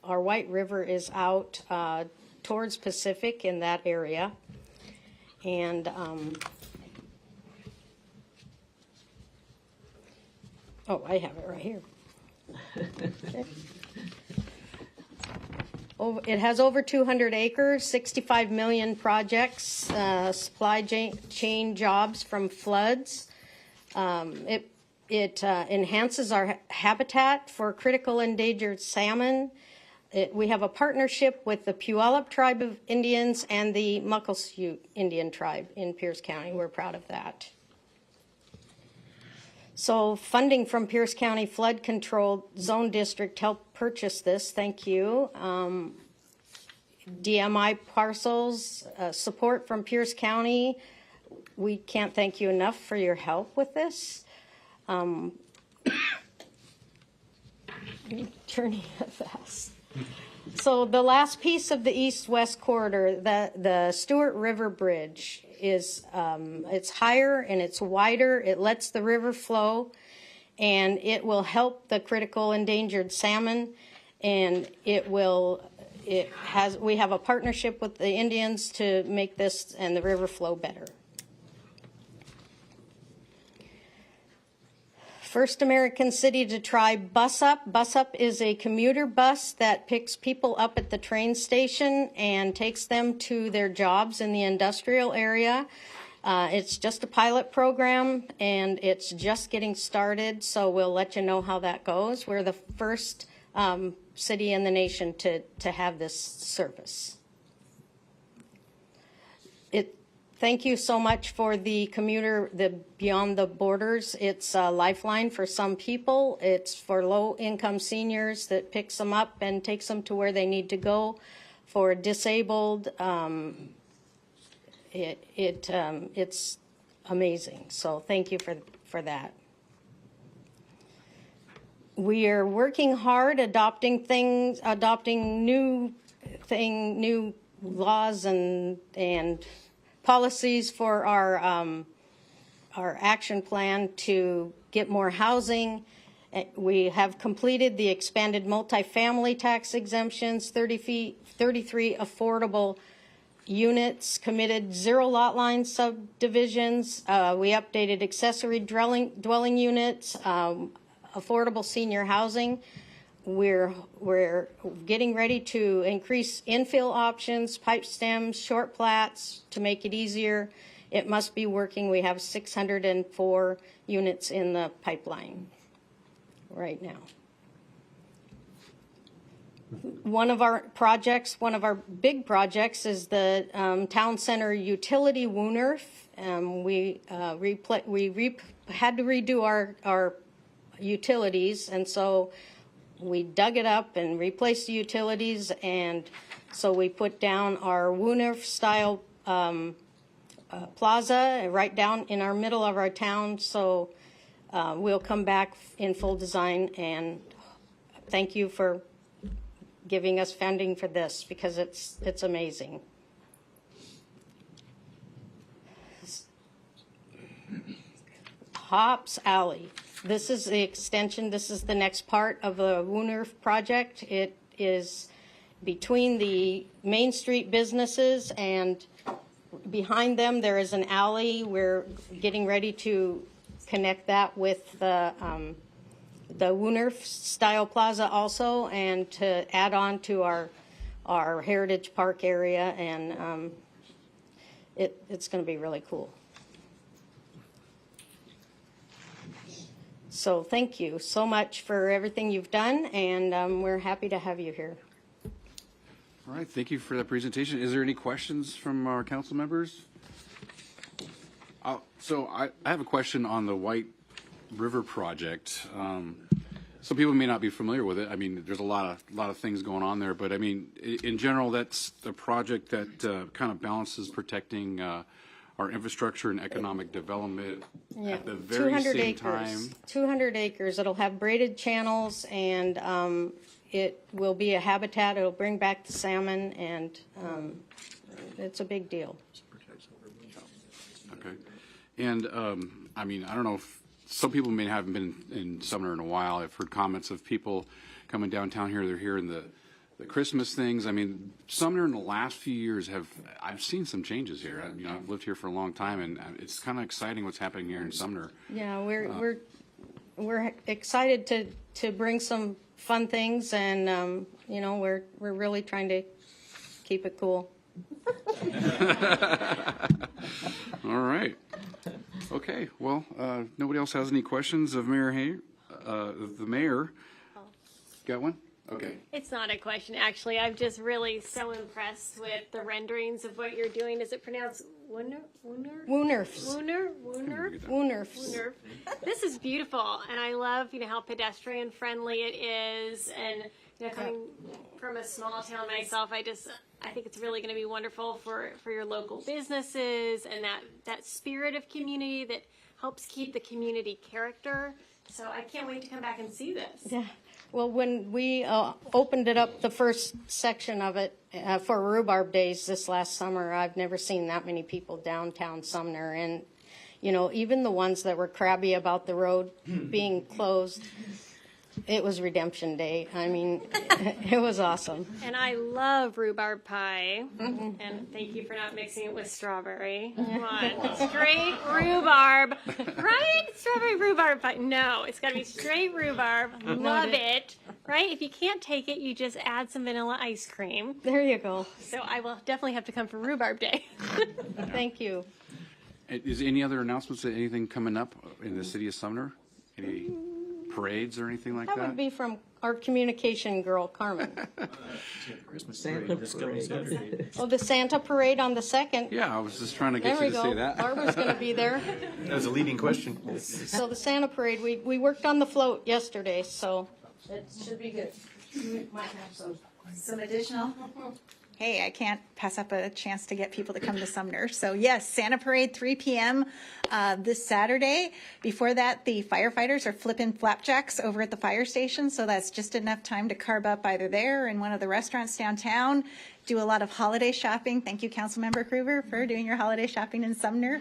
our White River is out towards Pacific in that area. And oh, I have it right here. Okay. It has over 200 acres, 65 million projects, supply chain jobs from floods. It enhances our habitat for critical endangered salmon. We have a partnership with the Puyallup tribe of Indians and the Muckleshoot Indian tribe in Pierce County. We're proud of that. So funding from Pierce County Flood Control Zone District helped purchase this. Thank you. DMI parcels, support from Pierce County. We can't thank you enough for your help with this. Turning it fast. So the last piece of the east-west corridor, the Stewart River Bridge, is it's higher and it's wider. It lets the river flow, and it will help the critical endangered salmon. And we have a partnership with the Indians to make this and the river flow better. First American city to try Bus Up. Bus Up is a commuter bus that picks people up at the train station and takes them to their jobs in the industrial area. It's just a pilot program, and it's just getting started, so we'll let you know how that goes. We're the first city in the nation to have this service. Thank you so much for the commuter, the Beyond the Borders. It's a lifeline for some people. It's for low-income seniors that picks them up and takes them to where they need to go. For disabled, it's amazing. So thank you for that. We are working hard, adopting new laws and policies for our action plan to get more housing. We have completed the expanded multifamily tax exemptions, 33 affordable units, committed 0 lot line subdivisions. We updated accessory dwelling units, affordable senior housing. We're getting ready to increase infill options, pipe stems, short plats to make it easier. It must be working. We have 604 units in the pipeline right now. One of our big projects is the town center utility Wooner. We had to redo our utilities, and so we dug it up and replaced the utilities, and so we put down our Wooner style plaza right down in our middle of our town. So we'll come back in full design, and thank you for giving us funding for this, because it's amazing. Hops Alley. This is the extension. This is the next part of the Wooner project. It is between the Main Street businesses, and behind them there is an alley. We're getting ready to connect that with the Wooner style plaza also, and to add on to our Heritage Park area, and it's going to be really cool. So thank you so much for everything you've done, and we're happy to have you here. All right, thank you for that presentation. Is there any questions from our council members? So I have a question on the White River project. Some people may not be familiar with it. I mean, there's a lot of things going on there, but I mean, in general, that's the project that kind of balances protecting our infrastructure and economic development at the very same time. 200 acres. It'll have braided channels, and it will be a habitat. It'll bring back the salmon, and it's a big deal. Okay. And I mean, I don't know if some people may haven't been in Sumner in a while. I've heard comments of people coming downtown here. They're hearing the Christmas things. I mean, Sumner in the last few years I've seen some changes here. I've lived here for a long time, and it's kind of exciting what's happening here in Sumner. Yeah, we're excited to bring some fun things, and we're really trying to keep it cool. All right. Okay. Well, nobody else has any questions of Mayor the mayor. Got one? Okay. It's not a question, actually. I'm just really so impressed with the renderings of what you're doing. Is it pronounced Wooner? Woonerfs. Woonerfs. This is beautiful, and I love, how pedestrian friendly it is, and coming from a small town myself, I think it's really going to be wonderful for your local businesses, and that spirit of community that helps keep the community character. So I can't wait to come back and see this. Yeah. Well, when we opened it up, the first section of it for Rhubarb Days this last summer, I've never seen that many people downtown Sumner. And, even the ones that were crabby about the road being closed, it was Redemption Day. I mean, it was awesome. And I love rhubarb pie. Mm-hmm. And thank you for not mixing it with strawberry. Come on. Straight rhubarb. Right? Strawberry rhubarb pie. No, it's got to be straight rhubarb. Love it. Right? If you can't take it, you just add some vanilla ice cream. There you go. So I will definitely have to come for Rhubarb Day. Thank you. Is there any other announcements, anything coming up in the city of Sumner? Any parades or anything like that? That would be from our communication girl, Carmen. Santa parade. Oh, the Santa parade on the 2nd. Yeah, I was just trying to get you to say that. Barbara's going to be there. That was a leading question. So the Santa parade, we worked on the float yesterday, so it should be good. We might have some additional. Hey, I can't pass up a chance to get people to come to Sumner. So yes, Santa Parade, 3 p.m. This Saturday. Before that, the firefighters are flipping flapjacks over at the fire station. So that's just enough time to carb up either there or in one of the restaurants downtown. Do a lot of holiday shopping. Thank you, Councilmember Kruger, for doing your holiday shopping in Sumner,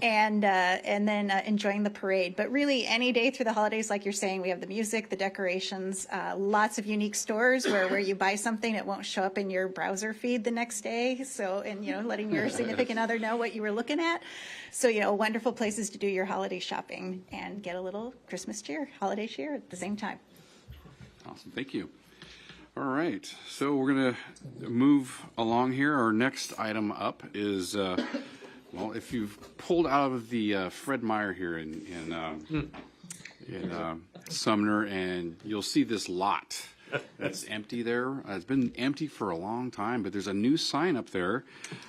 and then enjoying the parade. But really, any day through the holidays, like you're saying, we have the music, the decorations, lots of unique stores where you buy something, it won't show up in your browser feed the next day. So, and letting your significant other know what you were looking at. So, wonderful places to do your holiday shopping and get a little Christmas cheer, holiday cheer at the same time. Awesome, thank you. All right, so we're going to move along here. Our next item up is, well, if you've pulled out of the Fred Meyer here in Sumner, and you'll see this lot. That's empty there. It's been empty for a long time, but there's a new sign up there.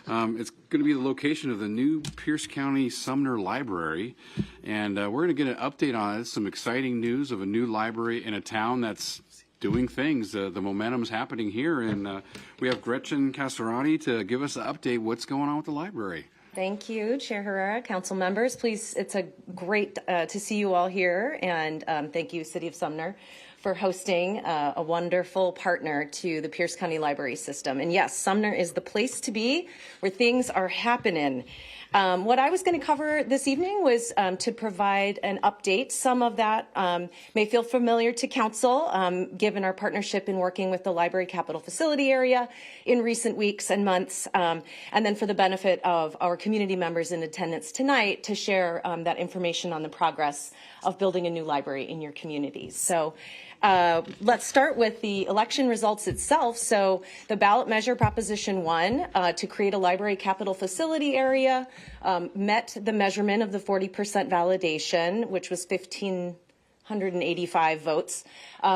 It's going to be the location of the new Pierce County Sumner Library, and we're going to get an update on it. Some exciting news of a new library in a town that's doing things. The momentum's happening here, and we have Gretchen Casarati to give us an update. What's going on with the library? Thank you, Chair Herrera, council members. Please, it's a great to see you all here, and thank you, City of Sumner, for hosting a wonderful partner to the Pierce County Library System. And yes, Sumner is the place to be where things are happening. What I was going to cover this evening was to provide an update. Some of that may feel familiar to council, given our partnership in working with the library capital facility area in recent weeks and months, and then for the benefit of our community members in attendance tonight to share that information on the progress of building a new library in your communities. So let's start with the election results itself. So the ballot measure Proposition 1 to create a library capital facility area met the measurement of the 40% validation, which was 1,585 votes.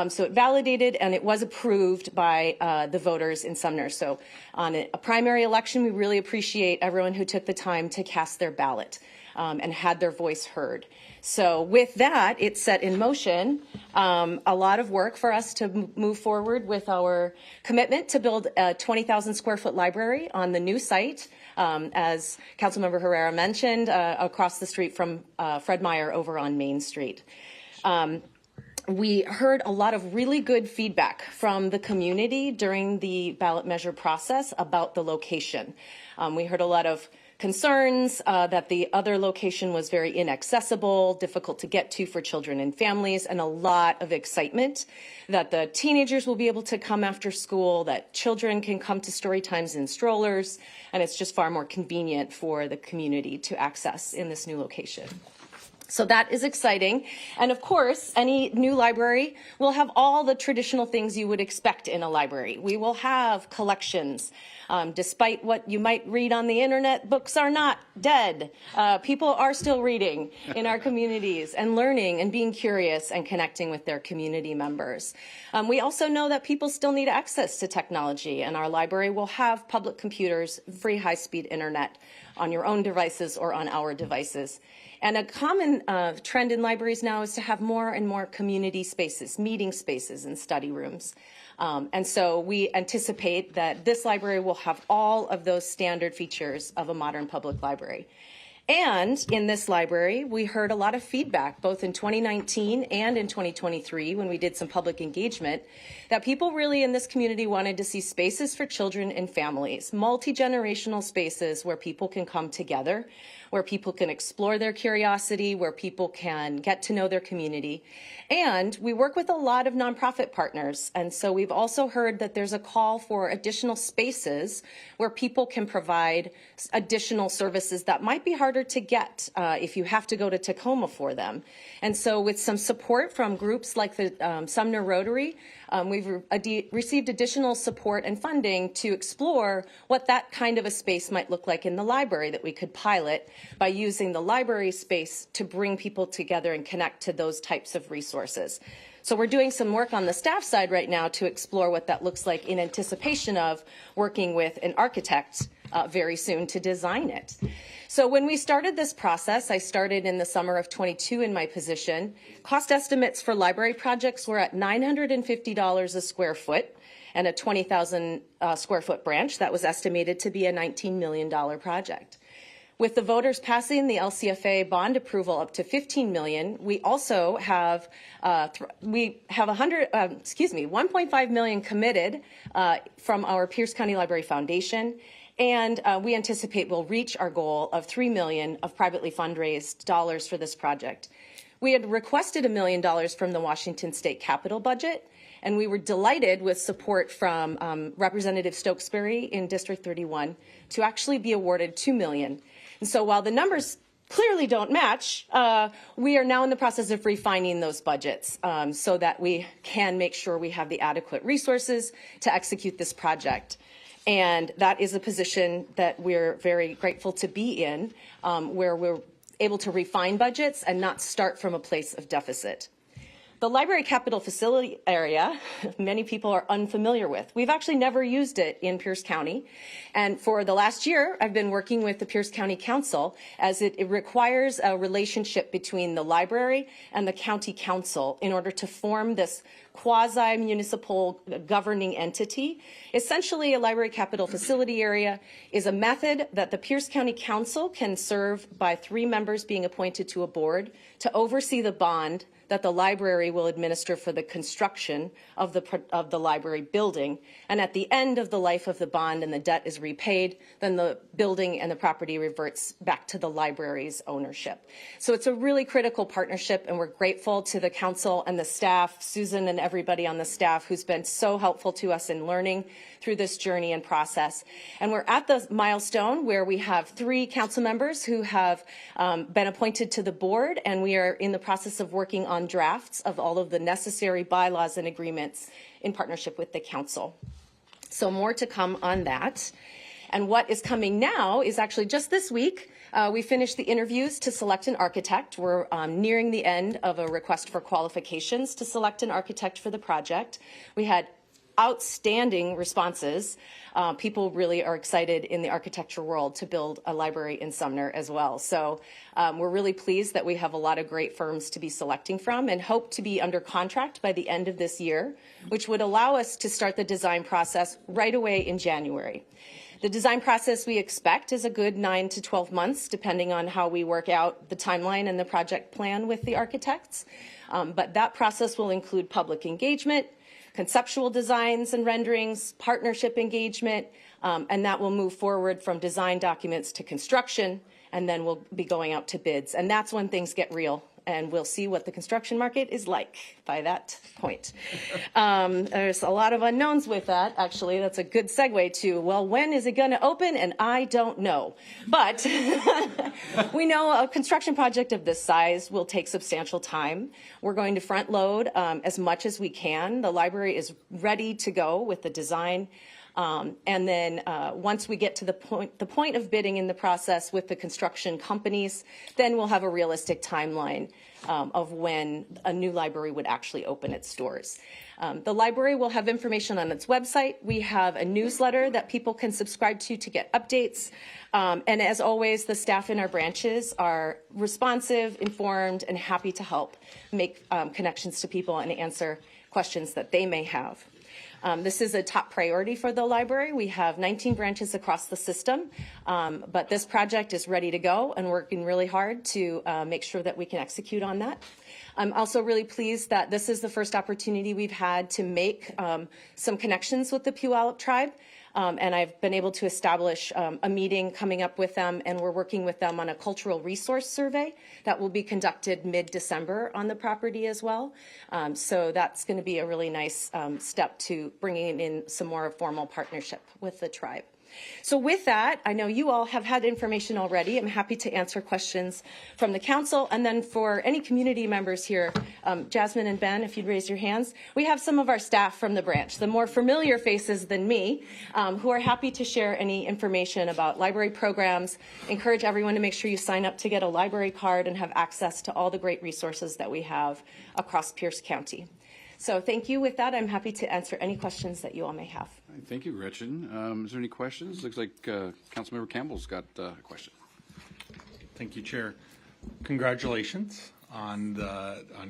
So it validated and it was approved by the voters in Sumner. So on a primary election, we really appreciate everyone who took the time to cast their ballot and had their voice heard. So with that, it set in motion a lot of work for us to move forward with our commitment to build a 20,000 square foot library on the new site, as Councilmember Herrera mentioned, across the street from Fred Meyer over on Main Street. We heard a lot of really good feedback from the community during the ballot measure process about the location. We heard a lot of concerns that the other location was very inaccessible, difficult to get to for children and families, and a lot of excitement that the teenagers will be able to come after school, that children can come to story times in strollers, and it's just far more convenient for the community to access in this new location. So that is exciting. And of course, any new library will have all the traditional things you would expect in a library. We will have collections. Despite what you might read on the internet, books are not dead. People are still reading in our communities and learning and being curious and connecting with their community members. We also know that people still need access to technology, and our library will have public computers, free high-speed internet on your own devices or on our devices. And a common trend in libraries now is to have more and more community spaces, meeting spaces, and study rooms. And so we anticipate that this library will have all of those standard features of a modern public library. And in this library, we heard a lot of feedback, both in 2019 and in 2023, when we did some public engagement, that people really in this community wanted to see spaces for children and families, multi-generational spaces where people can come together, where people can explore their curiosity, where people can get to know their community. And we work with a lot of nonprofit partners. And so we've also heard that there's a call for additional spaces where people can provide additional services that might be harder to get if you have to go to Tacoma for them. And so with some support from groups like the Sumner Rotary, we've received additional support and funding to explore what that kind of a space might look like in the library that we could pilot by using the library space to bring people together and connect to those types of resources. So we're doing some work on the staff side right now to explore what that looks like in anticipation of working with an architect very soon to design it. So when we started this process, I started in the summer of 22 in my position. Cost estimates for library projects were at $950 a square foot, and a 20,000 square foot branch that was estimated to be a $19 million project. With the voters passing the LCFA bond approval up to $15 million, we also have $1.5 million committed from our Pierce County Library Foundation, and we anticipate we'll reach our goal of $3 million of privately fundraised dollars for this project. We had requested $1 million from the Washington State Capitol budget, and we were delighted with support from Representative Stokesbury in District 31 to actually be awarded $2 million. And so while the numbers clearly don't match, we are now in the process of refining those budgets so that we can make sure we have the adequate resources to execute this project. And that is a position that we're very grateful to be in, where we're able to refine budgets and not start from a place of deficit. The library capital facility area, many people are unfamiliar with. We've actually never used it in Pierce County. And for the last year, I've been working with the Pierce County Council as it requires a relationship between the library and the county council in order to form this quasi-municipal governing entity. Essentially, a library capital facility area is a method that the Pierce County Council can serve by 3 members being appointed to a board to oversee the bond that the library will administer for the construction of the library building. And at the end of the life of the bond and the debt is repaid, then the building and the property reverts back to the library's ownership. So it's a really critical partnership, and we're grateful to the council and the staff, Susan and everybody on the staff who's been so helpful to us in learning through this journey and process. And we're at the milestone where we have 3 council members who have been appointed to the board, and we are in the process of working on drafts of all of the necessary bylaws and agreements in partnership with the council. So more to come on that. And what is coming now is actually just this week, we finished the interviews to select an architect. We're nearing the end of a request for qualifications to select an architect for the project. We had outstanding responses. People really are excited in the architecture world to build a library in Sumner as well. So we're really pleased that we have a lot of great firms to be selecting from and hope to be under contract by the end of this year, which would allow us to start the design process right away in January. The design process we expect is a good 9 to 12 months, depending on how we work out the timeline and the project plan with the architects. But that process will include public engagement, conceptual designs and renderings, partnership engagement, and that will move forward from design documents to construction, and then we'll be going out to bids. And that's when things get real, and we'll see what the construction market is like by that point. There's a lot of unknowns with that, actually. That's a good segue to, well, when is it going to open? And I don't know. But we know a construction project of this size will take substantial time. We're going to front load as much as we can. The library is ready to go with the design. And then once we get to the point of bidding in the process with the construction companies, then we'll have a realistic timeline of when a new library would actually open its doors. The library will have information on its website. We have a newsletter that people can subscribe to get updates. And as always, the staff in our branches are responsive, informed, and happy to help make connections to people and answer questions that they may have. This is a top priority for the library. We have 19 branches across the system, but this project is ready to go and working really hard to make sure that we can execute on that. I'm also really pleased that this is the first opportunity we've had to make some connections with the Puyallup tribe. And I've been able to establish a meeting coming up with them, and we're working with them on a cultural resource survey that will be conducted mid-December on the property as well. So that's going to be a really nice step to bringing in some more formal partnership with the tribe. So with that, I know you all have had information already. I'm happy to answer questions from the council. And then for any community members here, Jasmine and Ben, if you'd raise your hands, we have some of our staff from the branch, the more familiar faces than me, who are happy to share any information about library programs. Encourage everyone to make sure you sign up to get a library card and have access to all the great resources that we have across Pierce County. So thank you. With that, I'm happy to answer any questions that you all may have. Thank you, Gretchen. Is there any questions? Looks like Councilmember Campbell's got a question. Thank you, Chair. Congratulations on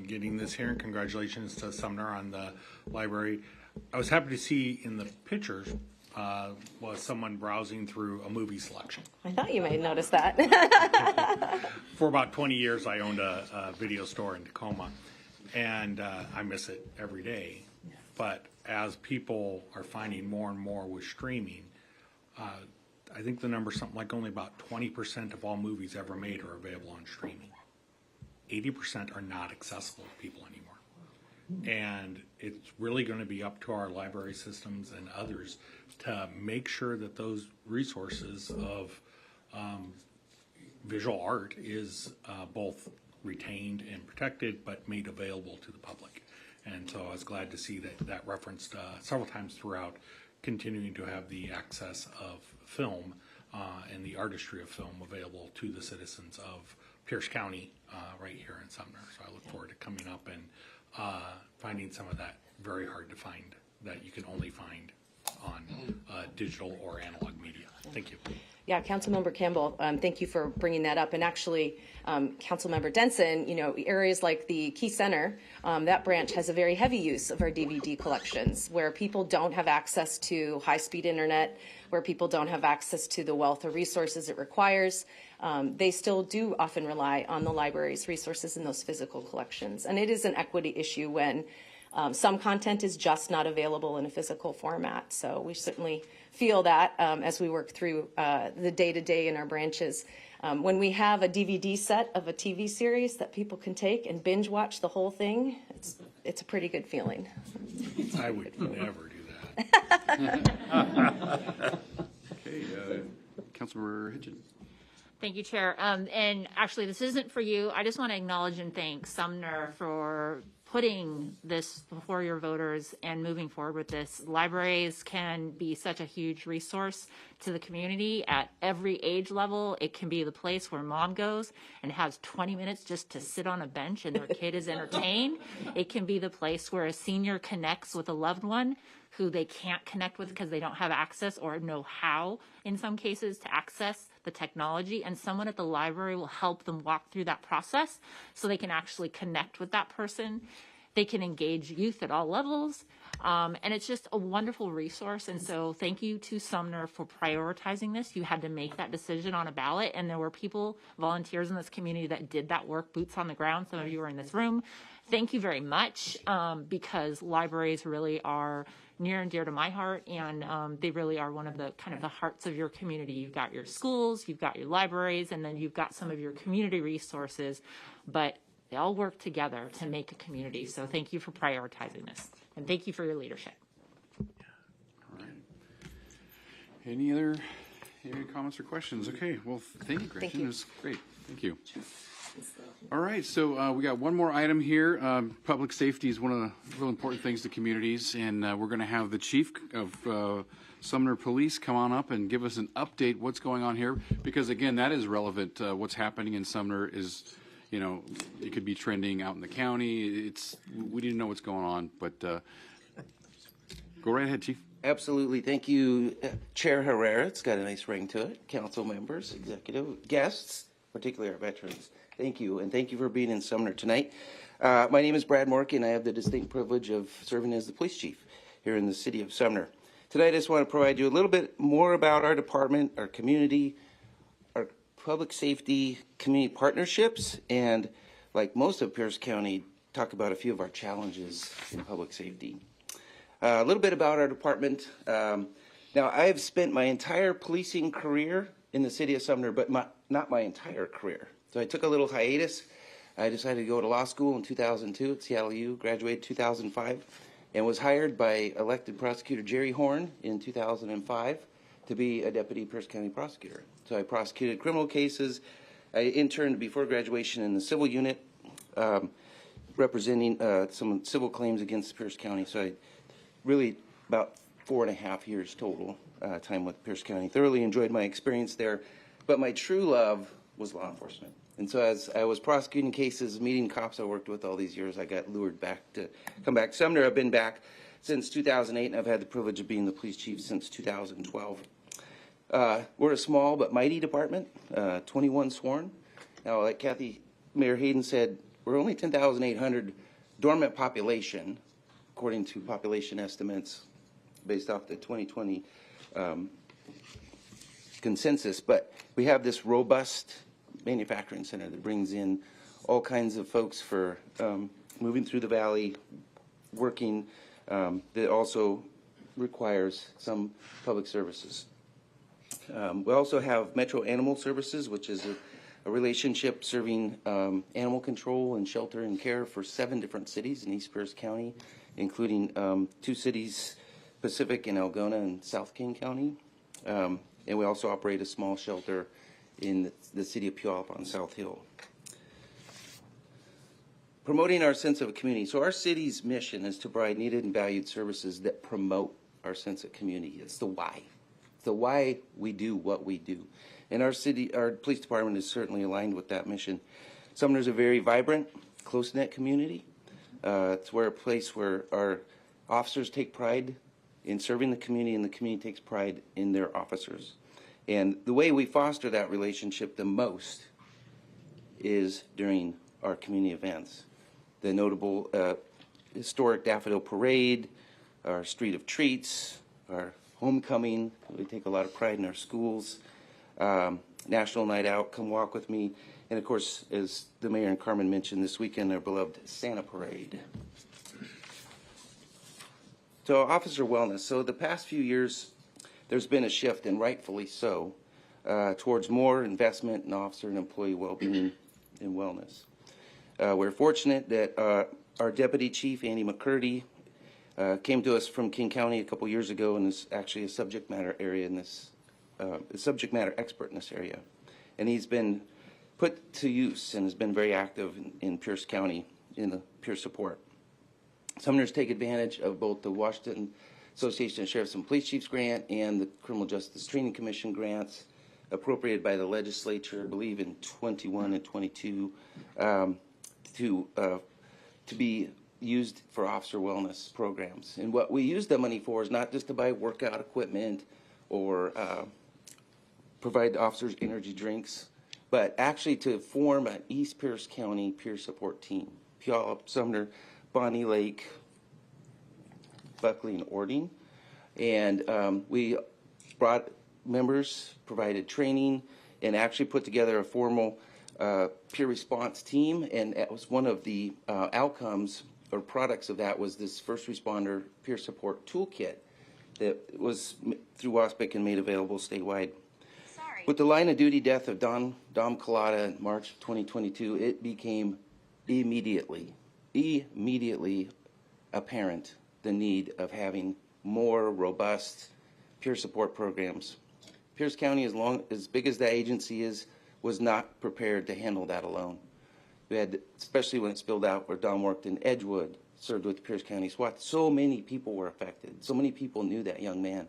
getting this here, and congratulations to Sumner on the library. I was happy to see in the pictures was someone browsing through a movie selection. I thought you may notice that. For about 20 years, I owned a video store in Tacoma, and I miss it every day. But as people are finding more and more with streaming, I think the number's something like only about 20% of all movies ever made are available on streaming. 80% are not accessible to people anymore. And it's really going to be up to our library systems and others to make sure that those resources of visual art is both retained and protected, but made available to the public. And so I was glad to see that referenced several times throughout, continuing to have the access of film and the artistry of film available to the citizens of Pierce County right here in Sumner. So I look forward to coming up and finding some of that very hard to find, that you can only find on digital or analog media. Thank you. Yeah, Councilmember Campbell, thank you for bringing that up. And actually, Councilmember Denson, you know, areas like the Key Center, that branch has a very heavy use of our DVD collections, where people don't have access to high-speed internet, where people don't have access to the wealth of resources it requires. They still do often rely on the library's resources in those physical collections. And it is an equity issue when some content is just not available in a physical format. So we certainly feel that as we work through the day-to-day in our branches. When we have a DVD set of a TV series that people can take and binge watch the whole thing, it's a pretty good feeling. I would never do that. Okay, Councilmember Hitchens. Thank you, Chair. And actually, this isn't for you. I just want to acknowledge and thank Sumner for putting this before your voters and moving forward with this. Libraries can be such a huge resource to the community at every age level. It can be the place where mom goes and has 20 minutes just to sit on a bench and their kid is entertained. It can be the place where a senior connects with a loved one who they can't connect with because they don't have access or know how, in some cases, to access the technology. And someone at the library will help them walk through that process so they can actually connect with that person. They can engage youth at all levels. And it's just a wonderful resource. And so thank you to Sumner for prioritizing this. You had to make that decision on a ballot. And there were people, volunteers in this community that did that work, boots on the ground. Some of you are in this room. Thank you very much, because libraries really are near and dear to my heart, and they really are one of the kind of the hearts of your community. You've got your schools, you've got your libraries, and then you've got some of your community resources, but they all work together to make a community. So thank you for prioritizing this, and thank you for your leadership. All right. Any other comments or questions? Okay, well, thank you, Gretchen. Thank you. It was great. Thank you. All right, so we got one more item here. Public safety is one of the real important things to communities, and we're going to have the chief of Sumner Police come on up and give us an update what's going on here, because again, that is relevant. What's happening in Sumner is, you know, it could be trending out in the county. We didn't know what's going on, but go right ahead, Chief. Absolutely. Thank you, Chair Herrera. It's got a nice ring to it. Council members, executive, guests, particularly our veterans. Thank you, and thank you for being in Sumner tonight. My name is Brad Morky, and I have the distinct privilege of serving as the police chief here in the city of Sumner. Tonight, I just want to provide you a little bit more about our department, our community, our public safety community partnerships, and like most of Pierce County, talk about a few of our challenges in public safety. A little bit about our department. Now, I have spent my entire policing career in the city of Sumner, but not my entire career. So I took a little hiatus. I decided to go to law school in 2002 at Seattle U, graduated 2005, and was hired by elected prosecutor Jerry Horn in 2005 to be a deputy Pierce County prosecutor. So I prosecuted criminal cases. I interned before graduation in the civil unit, representing some civil claims against Pierce County. So I really about 4.5 years total time with Pierce County. Thoroughly enjoyed my experience there, but my true love was law enforcement. And so as I was prosecuting cases, meeting cops I worked with all these years, I got lured back to come back to Sumner. I've been back since 2008, and I've had the privilege of being the police chief since 2012. We're a small but mighty department, 21 sworn. Now, like Mayor Hayden said, we're only 10,800 dormant population, according to population estimates based off the 2020 consensus. But we have this robust manufacturing center that brings in all kinds of folks for moving through the valley, working, that also requires some public services. We also have Metro Animal Services, which is a relationship serving animal control and shelter and care for 7 different cities in East Pierce County, including 2 cities, Pacific and Algona and South King County. And we also operate a small shelter in the city of Puyallup on South Hill. Promoting our sense of a community. So our city's mission is to provide needed and valued services that promote our sense of community. It's the why. It's the why we do what we do. And our police department is certainly aligned with that mission. Sumner's a very vibrant, close-knit community. It's a place where our officers take pride in serving the community, and the community takes pride in their officers. And the way we foster that relationship the most is during our community events. The notable historic Daffodil Parade, our Street of Treats, our homecoming. We take a lot of pride in our schools. National Night Out, Come Walk With Me. And of course, as the mayor and Carmen mentioned this weekend, our beloved Santa Parade. So officer wellness. So the past few years, there's been a shift, and rightfully so, towards more investment in officer and employee well-being and wellness. We're fortunate that our deputy chief, Andy McCurdy, came to us from King County a couple years ago, and is actually a subject matter expert in this area. And he's been put to use and has been very active in Pierce County in the peer support. Sumner's take advantage of both the Washington Association of Sheriffs and Police Chiefs grant and the Criminal Justice Training Commission grants appropriated by the legislature, I believe in 21 and 22, to be used for officer wellness programs. And what we use the money for is not just to buy workout equipment or provide officers energy drinks, but actually to form an East Pierce County peer support team. Puyallup, Sumner, Bonnie Lake, Buckley, and Ording. And we brought members, provided training, and actually put together a formal peer response team. And that was one of the outcomes or products of that was this first responder peer support toolkit that was through WASPIC and made available statewide. With the line of duty death of Dom Collada in March of 2022, it became immediately apparent the need of having more robust peer support programs. Pierce County, as big as that agency is, was not prepared to handle that alone. We had, especially when it spilled out where Dom worked in Edgewood, served with Pierce County SWAT. So many people were affected. So many people knew that young man.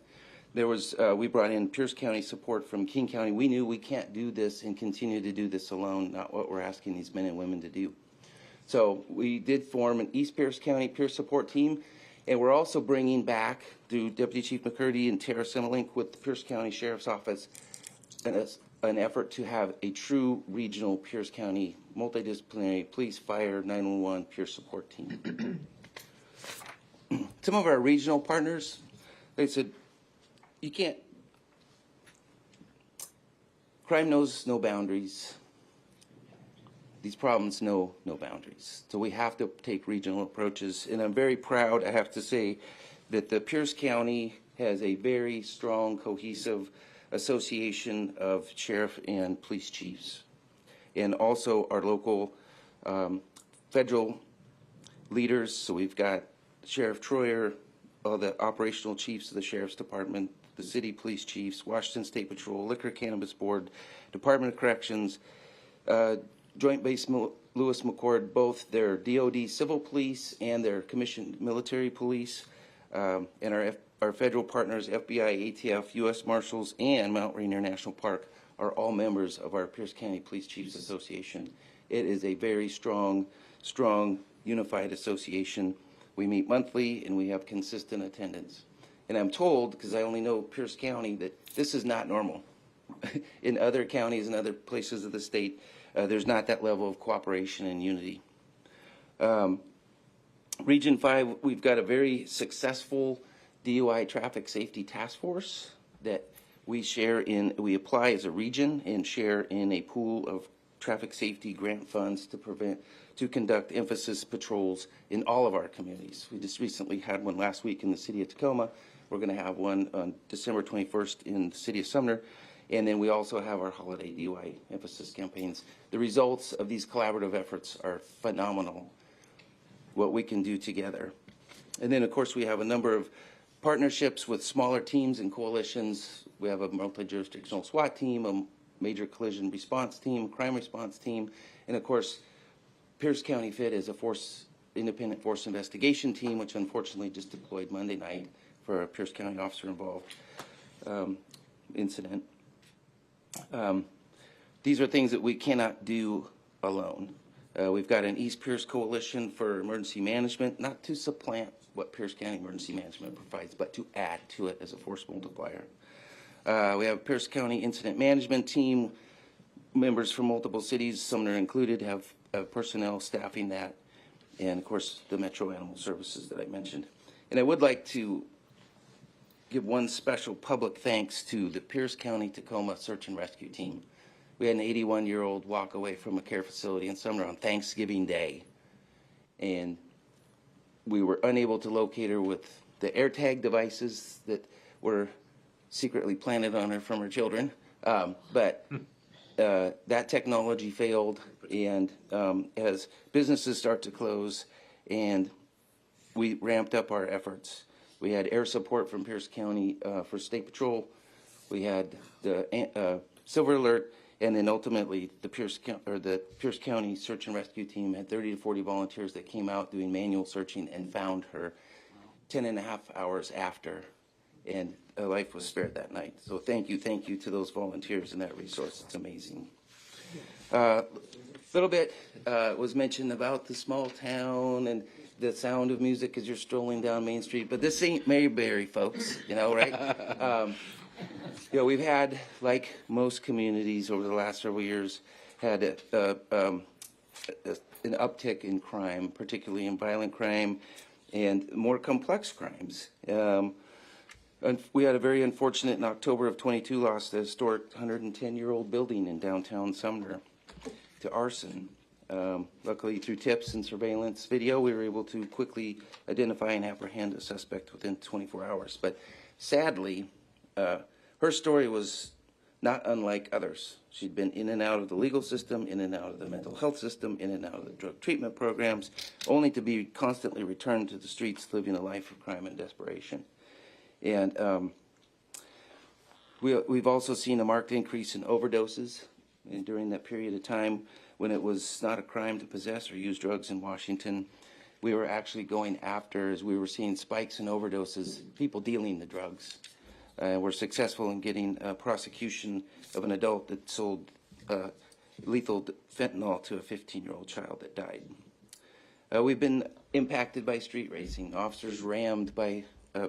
There was, we brought in Pierce County support from King County. We knew we can't do this and continue to do this alone, not what we're asking these men and women to do. So we did form an East Pierce County peer support team, and we're also bringing back, through Deputy Chief McCurdy and Tara Semelink with the Pierce County Sheriff's Office, an effort to have a true regional Pierce County multidisciplinary police, fire, 911 peer support team. Some of our regional partners, they said, you can't, crime knows no boundaries. These problems know no boundaries. So we have to take regional approaches. And I'm very proud, I have to say, that the Pierce County has a very strong, cohesive association of sheriff and police chiefs. And also our local federal leaders. So we've got Sheriff Troyer, all the operational chiefs of the Sheriff's Department, the city police chiefs, Washington State Patrol, Liquor Cannabis Board, Department of Corrections, Joint Base Lewis McCord, both their DOD civil police and their commissioned military police, and our federal partners, FBI, ATF, U.S. Marshals, and Mount Rainier National Park are all members of our Pierce County Police Chiefs Association. It is a very strong, unified association. We meet monthly, and we have consistent attendance. And I'm told, because I only know Pierce County, that this is not normal. In other counties and other places of the state, there's not that level of cooperation and unity. Region 5, we've got a very successful DUI traffic safety task force that we apply as a region and share in a pool of traffic safety grant funds to conduct emphasis patrols in all of our communities. We just recently had one last week in the city of Tacoma. We're going to have one on December 21st in the city of Sumner. And then we also have our holiday DUI emphasis campaigns. The results of these collaborative efforts are phenomenal, what we can do together. And then, of course, we have a number of partnerships with smaller teams and coalitions. We have a multi-jurisdictional SWAT team, a major collision response team, crime response team, and, of course, Pierce County FIT is a independent force investigation team, which unfortunately just deployed Monday night for a Pierce County officer-involved incident. These are things that we cannot do alone. We've got an East Pierce Coalition for Emergency Management, not to supplant what Pierce County Emergency Management provides, but to add to it as a force multiplier. We have a Pierce County Incident Management Team. Members from multiple cities, Sumner included, have personnel staffing that, and of course the Metro Animal Services that I mentioned. And I would like to give one special public thanks to the Pierce County Tacoma Search and Rescue Team. We had an 81-year-old walk away from a care facility in Sumner on Thanksgiving Day, and we were unable to locate her with the AirTag devices that were secretly planted on her from her children, but that technology failed, and as businesses start to close, and we ramped up our efforts. We had air support from Pierce County for State Patrol. We had the Silver Alert, and then ultimately the Pierce County Search and Rescue Team had 30 to 40 volunteers that came out doing manual searching and found her 10 and a half hours after, and a life was spared that night. So thank you to those volunteers and that resource. It's amazing. A little bit was mentioned about the small town and the sound of music as you're strolling down Main Street, but this ain't Mayberry, folks, right? We've had, like most communities over the last several years, had an uptick in crime, particularly in violent crime and more complex crimes. And we had a very unfortunate in October of 22 lost a historic 110-year-old building in downtown Sumner to arson. Luckily, through tips and surveillance video, we were able to quickly identify and apprehend a suspect within 24 hours. But sadly, her story was not unlike others. She'd been in and out of the legal system, in and out of the mental health system, in and out of the drug treatment programs, only to be constantly returned to the streets living a life of crime and desperation. And we've also seen a marked increase in overdoses during that period of time when it was not a crime to possess or use drugs in Washington. We were actually going after, as we were seeing spikes in overdoses, people dealing the drugs. We're successful in getting a prosecution of an adult that sold lethal fentanyl to a 15-year-old child that died. We've been impacted by street racing. Officers rammed by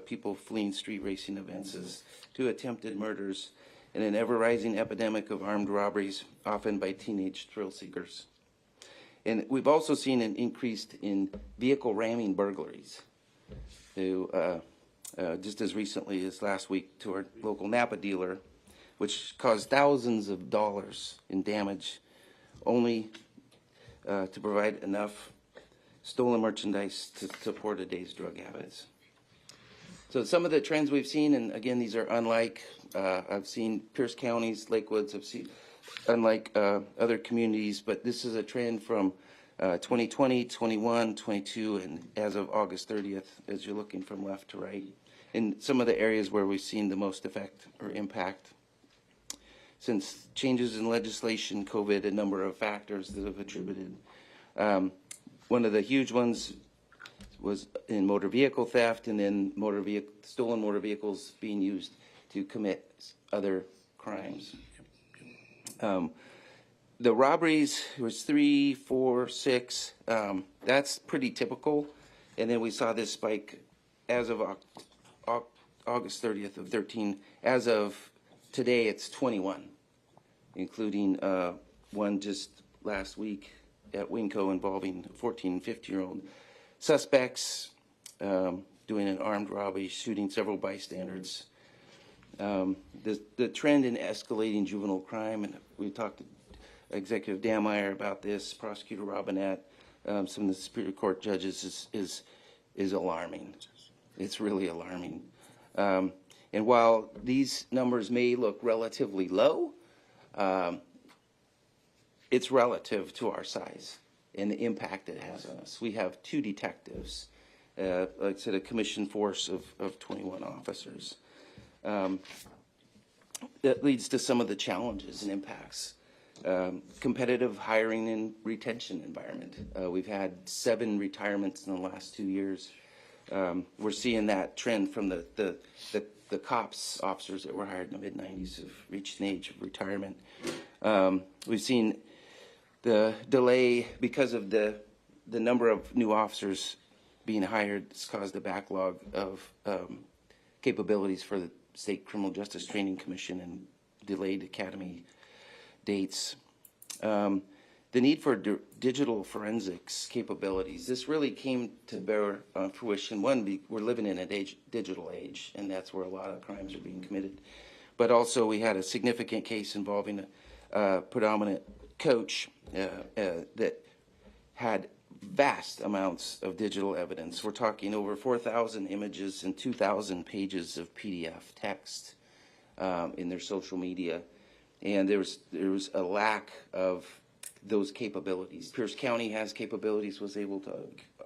people fleeing street racing events, to attempted murders, and an ever-rising epidemic of armed robberies, often by teenage thrill seekers. And we've also seen an increase in vehicle ramming burglaries. Just as recently as last week to our local Napa dealer, which caused thousands of dollars in damage, only to provide enough stolen merchandise to support a day's drug habits. So some of the trends we've seen, and again, these are unlike, I've seen Pierce counties, Lakewoods, I've seen unlike other communities, but this is a trend from 2020, 21, 22, and as of August 30th, as you're looking from left to right, in some of the areas where we've seen the most effect or impact. Since changes in legislation, COVID, a number of factors that have attributed. One of the huge ones was in motor vehicle theft, and then stolen motor vehicles being used to commit other crimes. The robberies was 3, 4, 6. That's pretty typical. And then we saw this spike as of August 30th of 13. As of today, it's 21, including one just last week at Winco involving 14 and 15-year-old suspects doing an armed robbery, shooting several bystanders. The trend in escalating juvenile crime, and we talked to Executive Dameyer about this, Prosecutor Robinette, some of the Superior Court judges, is alarming. It's really alarming. And while these numbers may look relatively low, it's relative to our size and the impact it has on us. We have 2 detectives, like I said, a commissioned force of 21 officers. That leads to some of the challenges and impacts. Competitive hiring and retention environment. We've had 7 retirements in the last 2 years. We're seeing that trend from the cops officers that were hired in the mid-90s have reached an age of retirement. We've seen the delay because of the number of new officers being hired has caused a backlog of capabilities for the State Criminal Justice Training Commission and delayed academy dates. The need for digital forensics capabilities. This really came to bear fruition. One, we're living in a digital age, and that's where a lot of crimes are being committed. But also, we had a significant case involving a predominant coach that had vast amounts of digital evidence. We're talking over 4,000 images and 2,000 pages of PDF text in their social media, and there was a lack of those capabilities. Pierce County has capabilities, was able to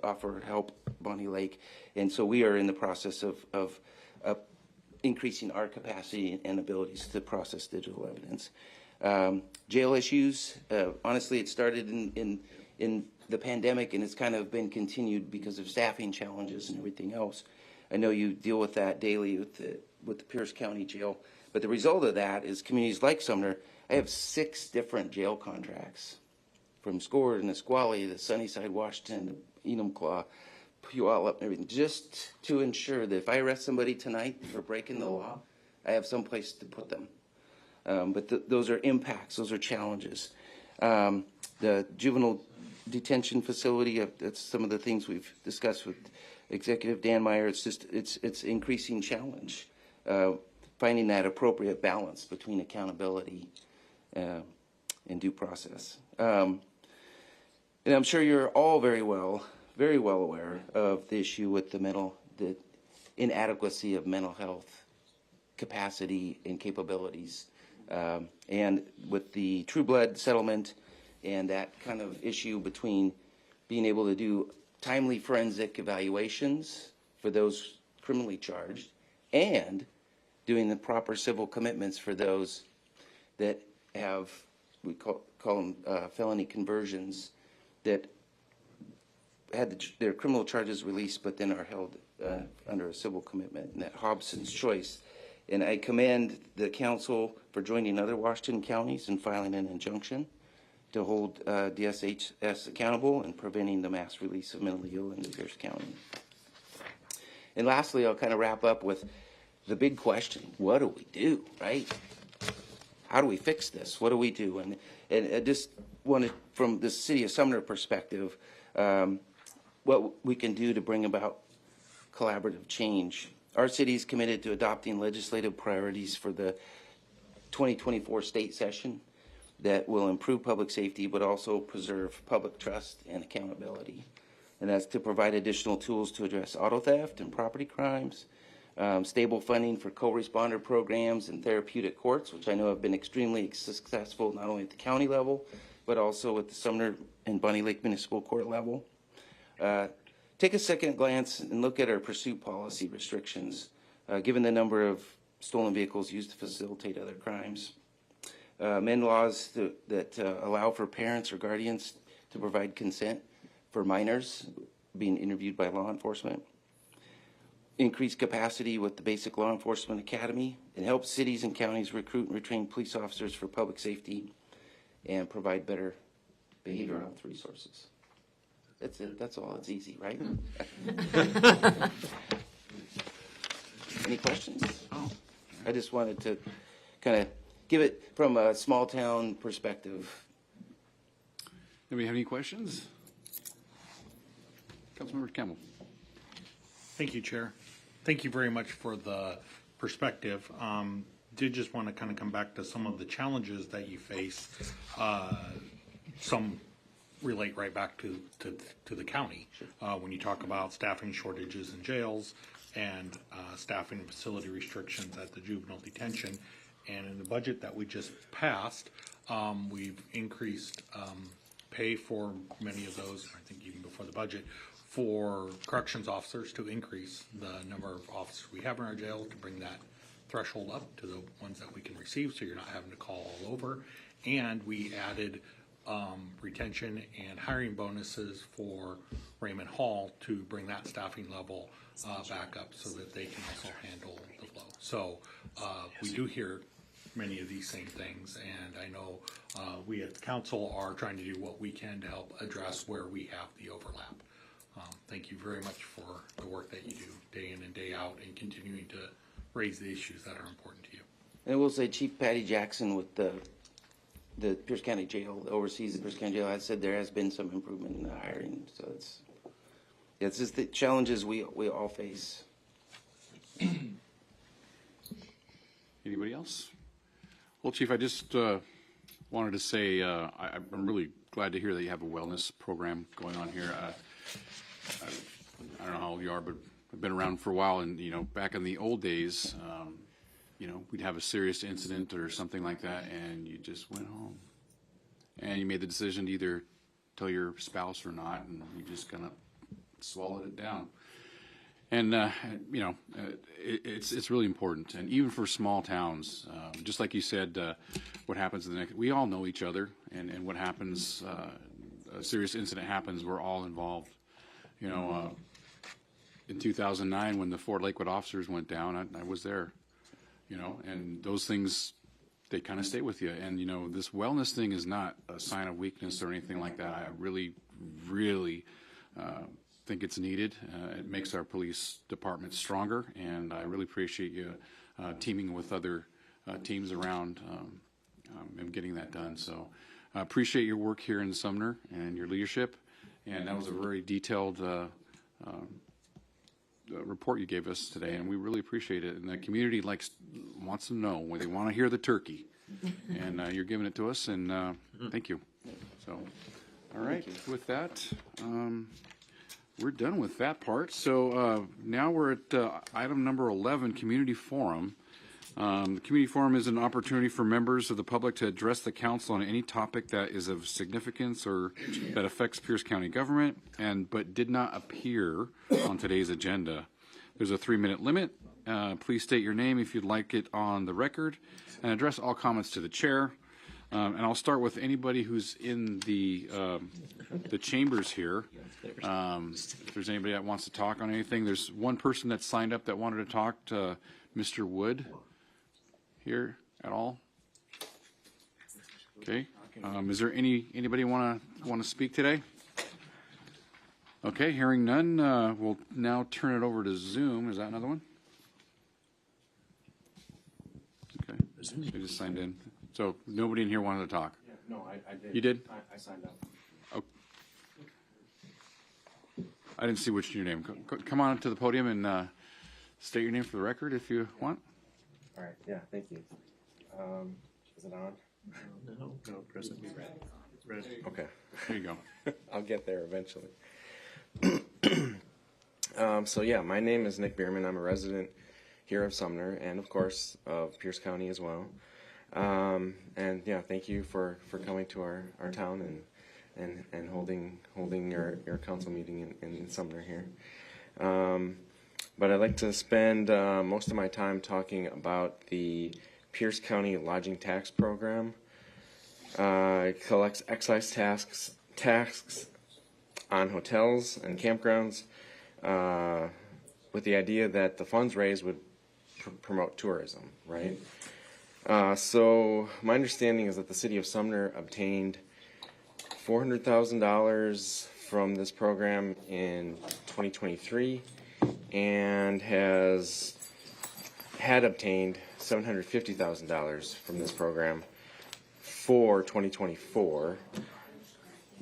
offer help Bonnie Lake, and so we are in the process of increasing our capacity and abilities to process digital evidence. Jail issues, honestly, it started in the pandemic, and it's kind of been continued because of staffing challenges and everything else. I know you deal with that daily with the Pierce County Jail, but the result of that is communities like Sumner. I have 6 different jail contracts, from Score to Nisqually to Sunnyside, Washington, to Enumclaw, Puyallup, and everything, just to ensure that if I arrest somebody tonight for breaking the law, I have some place to put them. But those are impacts, those are challenges. The juvenile detention facility, that's some of the things we've discussed with Executive Dan Meyer. It's increasing challenge, finding that appropriate balance between accountability and due process. And I'm sure you're all very well aware of the issue with the inadequacy of mental health capacity and capabilities, and with the True Blood settlement and that kind of issue between being able to do timely forensic evaluations for those criminally charged and doing the proper civil commitments for those that have, we call them felony conversions, that had their criminal charges released but then are held under a civil commitment, and that Hobson's choice. And I commend the council for joining other Washington counties and filing an injunction to hold DSHS accountable and preventing the mass release of mentally ill in Pierce County. And lastly, I'll kind of wrap up with the big question: what do we do, right? How do we fix this? What do we do? And I just wanted, from the city of Sumner perspective, what we can do to bring about collaborative change. Our city is committed to adopting legislative priorities for the 2024 state session that will improve public safety but also preserve public trust and accountability. And that's to provide additional tools to address auto theft and property crimes, stable funding for co-responder programs and therapeutic courts, which I know have been extremely successful not only at the county level, but also at the Sumner and Bonnie Lake Municipal Court level. Take a second glance and look at our pursuit policy restrictions, given the number of stolen vehicles used to facilitate other crimes. Amend laws that allow for parents or guardians to provide consent for minors being interviewed by law enforcement. Increase capacity with the Basic Law Enforcement Academy, and help cities and counties recruit and retrain police officers for public safety and provide better behavioral health resources. That's it. That's all. It's easy, right? Any questions? Oh, I just wanted to kind of give it from a small town perspective. Do we have any questions? Councilmember Campbell. Thank you, Chair. Thank you very much for the perspective. Did just want to kind of come back to some of the challenges that you face. Some relate right back to the county. When you talk about staffing shortages in jails and staffing and facility restrictions at the juvenile detention. And in the budget that we just passed, we've increased pay for many of those, I think even before the budget, for corrections officers to increase the number of officers we have in our jail to bring that threshold up to the ones that we can receive, so you're not having to call all over. And we added retention and hiring bonuses for Raymond Hall to bring that staffing level back up so that they can also handle the flow. So we do hear many of these same things. And I know we at the council are trying to do what we can to help address where we have the overlap. Thank you very much for the work that you do day in and day out and continuing to raise the issues that are important to you. And I will say Chief Patty Jackson with the Pierce County Jail, oversees the Pierce County Jail, has said there has been some improvement in the hiring. So it's just the challenges we all face. Anybody else? Well, Chief, I just wanted to say I'm really glad to hear that you have a wellness program going on here. I don't know how old you are, but I've been around for a while, and back in the old days, we'd have a serious incident or something like that, and you just went home, and you made the decision to either tell your spouse or not, and you just kind of swallowed it down. And it's really important, and even for small towns, just like you said, what happens in the next, we all know each other, and what happens, a serious incident happens, we're all involved. In 2009, when the Fort Lakewood officers went down, I was there, and those things, they kind of stay with you. And this wellness thing is not a sign of weakness or anything like that. I really, really think it's needed. It makes our police department stronger, and I really appreciate you teaming with other teams around and getting that done. So I appreciate your work here in Sumner and your leadership, and that was a very detailed report you gave us today, and we really appreciate it. And the community wants to know when they want to hear the turkey, and you're giving it to us, and thank you. So, all right, with that, we're done with that part. So now we're at item number 11, Community Forum. The Community Forum is an opportunity for members of the public to address the council on any topic that is of significance or that affects Pierce County government but did not appear on today's agenda. There's a 3-minute limit. Please state your name if you'd like it on the record and address all comments to the chair. And I'll start with anybody who's in the chambers here. If there's anybody that wants to talk on anything, there's one person that signed up that wanted to talk to Mr. Wood. Here at all? Okay. Is there anybody want to speak today? Okay. Hearing none, we'll now turn it over to Zoom. Is that another one? Okay. They just signed in. So nobody in here wanted to talk. Yeah, no, I did. You did? I signed up. Oh. I didn't see which your name. Come on to the podium and state your name for the record if you want. All right. Yeah. Thank you. Is it on? No. Press it. Red. Okay. There you go. I'll get there eventually. So yeah, my name is Nick Bierman. I'm a resident here of Sumner and of course of Pierce County as well. And yeah, thank you for coming to our town and holding your council meeting in Sumner here. But I'd like to spend most of my time talking about the Pierce County Lodging Tax Program. It collects excise tax on hotels and campgrounds with the idea that the funds raised would promote tourism, right? So my understanding is that the city of Sumner obtained $400,000 from this program in 2023 and had obtained $750,000 from this program for 2024.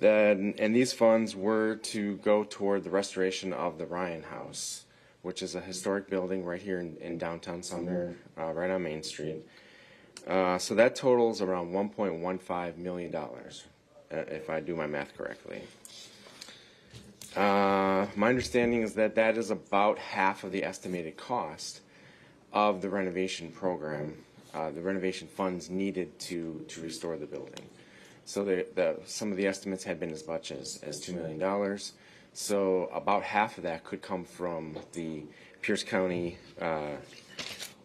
And these funds were to go toward the restoration of the Ryan House, which is a historic building right here in downtown Sumner, right on Main Street. So that totals around $1.15 million, if I do my math correctly. My understanding is that that is about half of the estimated cost of the renovation program, the renovation funds needed to restore the building. So some of the estimates had been as much as $2 million. So about half of that could come from the Pierce County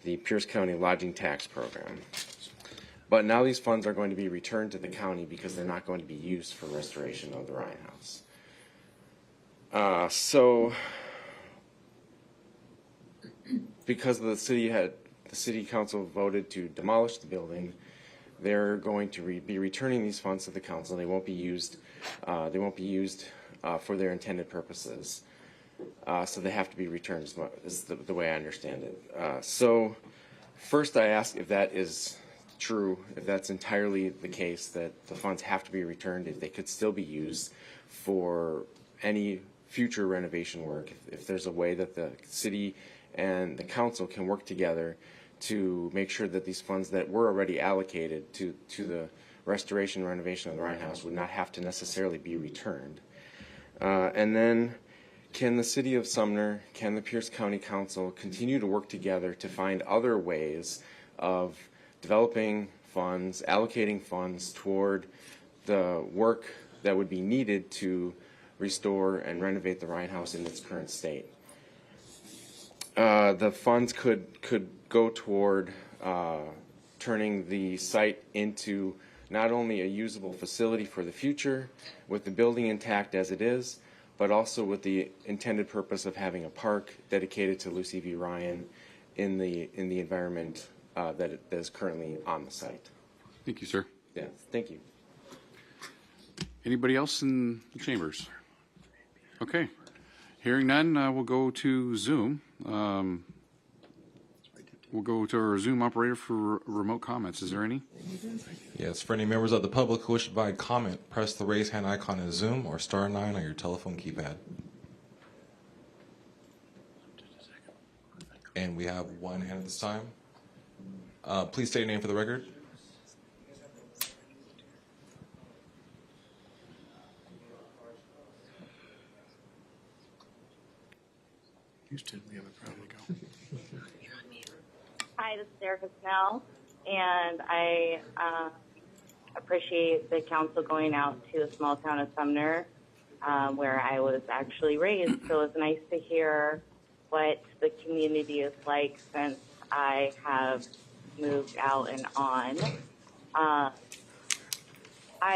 Lodging Tax Program. But now these funds are going to be returned to the county because they're not going to be used for restoration of the Ryan House. So because the city had the city council voted to demolish the building, they're going to be returning these funds to the council. They won't be used. They won't be used for their intended purposes. So they have to be returned. Is the way I understand it. So first, I ask if that is true. If that's entirely the case, that the funds have to be returned. If they could still be used for any future renovation work. If there's a way that the city and the council can work together to make sure that these funds that were already allocated to the restoration and renovation of the Ryan House would not have to necessarily be returned. And then, can the city of Sumner, can the Pierce County Council continue to work together to find other ways of developing funds, allocating funds toward the work that would be needed to restore and renovate the Ryan House in its current state? The funds could go toward turning the site into not only a usable facility for the future, with the building intact as it is, but also with the intended purpose of having a park dedicated to Lucy V. Ryan in the environment that is currently on the site. Thank you, sir. Yeah, thank you. Anybody else in the chambers? Okay. Hearing none, we'll go to Zoom. We'll go to our Zoom operator for remote comments. Is there any? Yes, for any members of the public who wish to provide comment, press the raise hand icon in Zoom or *9 on your telephone keypad. And we have one hand at this time. Please state your name for the record. Houston, we have a problem. Hi, this is Erica Snell, and I appreciate the council going out to the small town of Sumner, where I was actually raised. So it's nice to hear what the community is like since I have moved out and on. I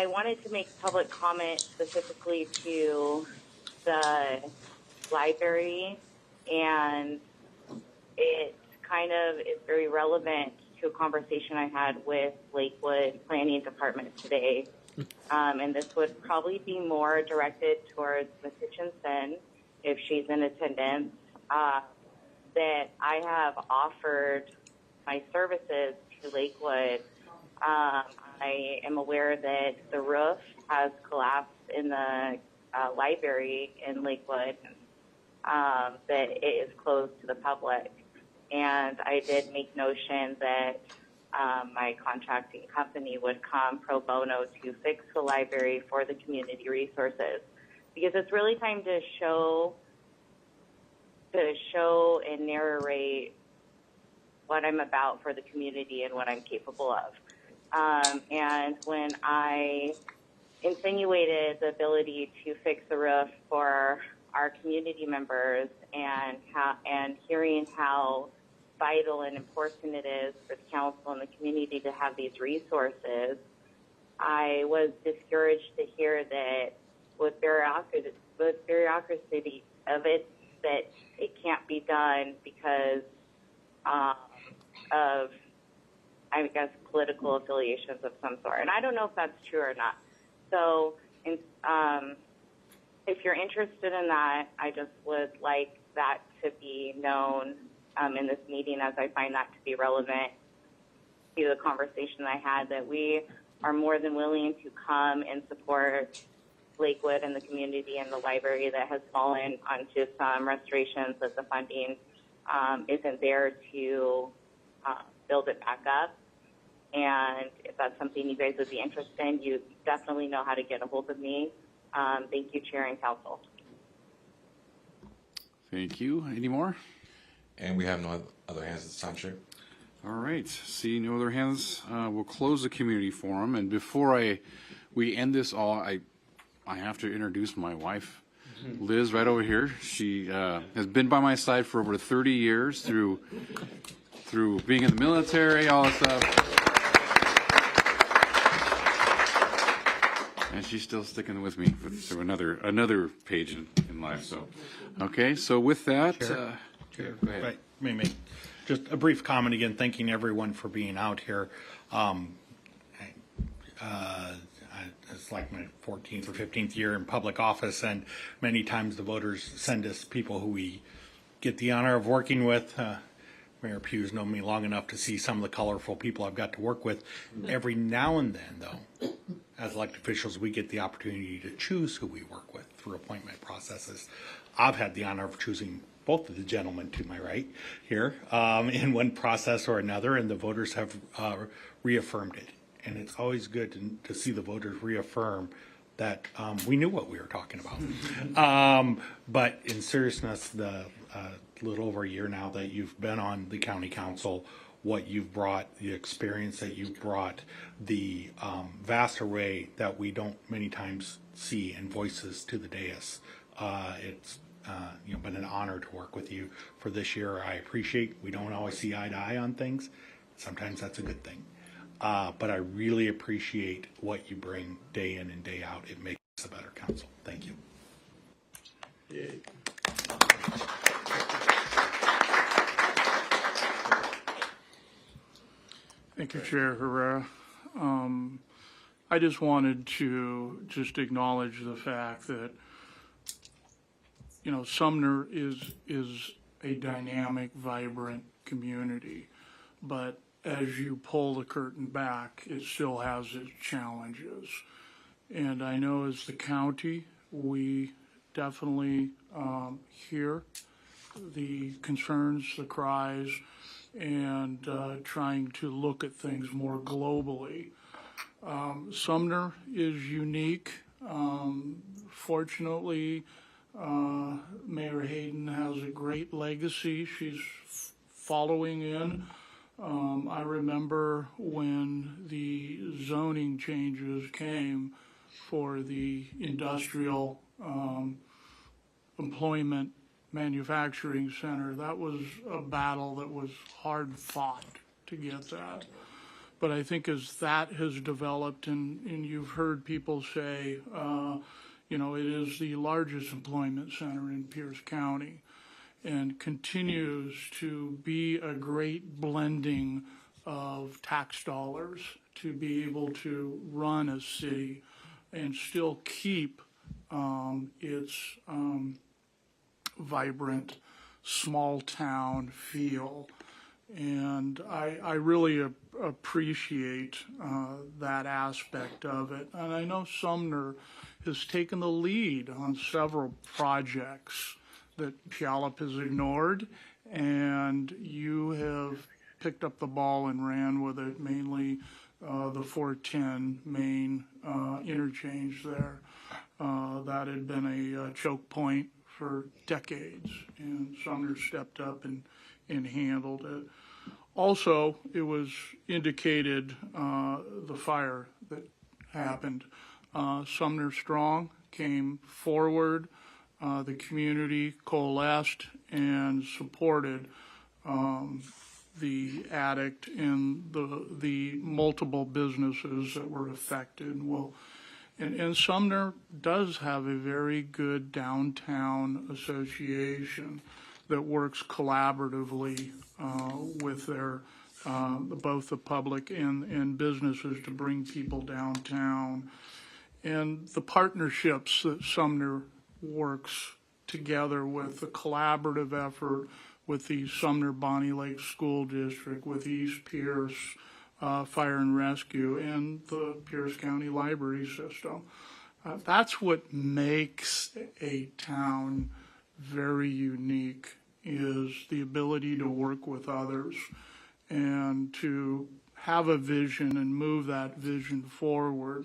wanted to make public comment specifically to the library, and it kind of is very relevant to a conversation I had with Lakewood Planning Department today. And this would probably be more directed towards Ms. Hutchinson, if she's in attendance, that I have offered my services to Lakewood. I am aware that the roof has collapsed in the library in Lakewood, that it is closed to the public. And I did make notion that my contracting company would come pro bono to fix the library for the community resources, because it's really time to show and narrate what I'm about for the community and what I'm capable of. And when I insinuated the ability to fix the roof for our community members, and hearing how vital and important it is for the council and the community to have these resources, I was discouraged to hear that with bureaucracy of it, that it can't be done because of, I guess, political affiliations of some sort. And I don't know if that's true or not. So if you're interested in that, I just would like that to be known in this meeting, as I find that to be relevant to the conversation I had, that we are more than willing to come and support Lakewood and the community and the library that has fallen onto some restorations, that the funding isn't there to build it back up. And if that's something you guys would be interested in, you definitely know how to get a hold of me. Thank you, Chair and Council. Thank you. Any more? And we have no other hands at this time, Chair. All right. See no other hands. We'll close the community forum. And before we end this all, I have to introduce my wife, Liz, right over here. She has been by my side for over 30 years through being in the military, all that stuff. And she's still sticking with me through another page in life. So, okay. So with that, Chair? Chair, go ahead. Right. May Just a brief comment again, thanking everyone for being out here. It's like my 14th or 15th year in public office, and many times the voters send us people who we get the honor of working with. Mayor Pugh's known me long enough to see some of the colorful people I've got to work with. Every now and then, though, as elected officials, we get the opportunity to choose who we work with through appointment processes. I've had the honor of choosing both of the gentlemen to my right here in one process or another, and the voters have reaffirmed it. And it's always good to see the voters reaffirm that we knew what we were talking about. But in seriousness, the little over a year now that you've been on the county council, what you've brought, the experience that you've brought, the vast array that we don't many times see and voices to the dais. It's been an honor to work with you for this year. I appreciate we don't always see eye to eye on things. Sometimes that's a good thing. But I really appreciate what you bring day in and day out. It makes us a better council. Thank you. Yay. Thank you, Chair Herrera. I just wanted to acknowledge the fact that, Sumner is a dynamic, vibrant community, but as you pull the curtain back, it still has its challenges. And I know as the county, we definitely hear the concerns, the cries, and trying to look at things more globally. Sumner is unique. Fortunately, Mayor Hayden has a great legacy she's following in. I remember when the zoning changes came for the industrial employment manufacturing center. That was a battle that was hard fought to get that. But I think as that has developed, and you've heard people say, it is the largest employment center in Pierce County and continues to be a great blending of tax dollars to be able to run a city and still keep its vibrant small town feel. And I really appreciate that aspect of it. And I know Sumner has taken the lead on several projects that Puyallup has ignored, and you have picked up the ball and ran with it, mainly the 410 main interchange there. That had been a choke point for decades, and Sumner stepped up and handled it. Also, it was indicated the fire that happened. Sumner Strong came forward. The community coalesced and supported the addict and the multiple businesses that were affected. And Sumner does have a very good downtown association that works collaboratively with their both the public and businesses to bring people downtown. And the partnerships that Sumner works together with, the collaborative effort with the Sumner Bonnie Lake School District, with East Pierce Fire and Rescue, and the Pierce County Library System. That's what makes a town very unique, is the ability to work with others and to have a vision and move that vision forward.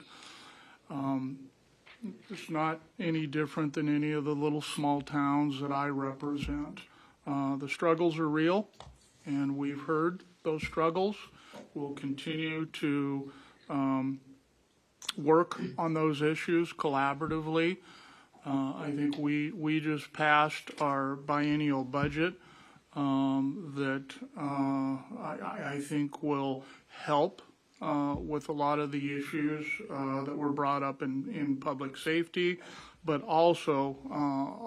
It's not any different than any of the little small towns that I represent. The struggles are real, and we've heard those struggles. We'll continue to work on those issues collaboratively. I think we just passed our biennial budget that I think will help with a lot of the issues that were brought up in public safety, but also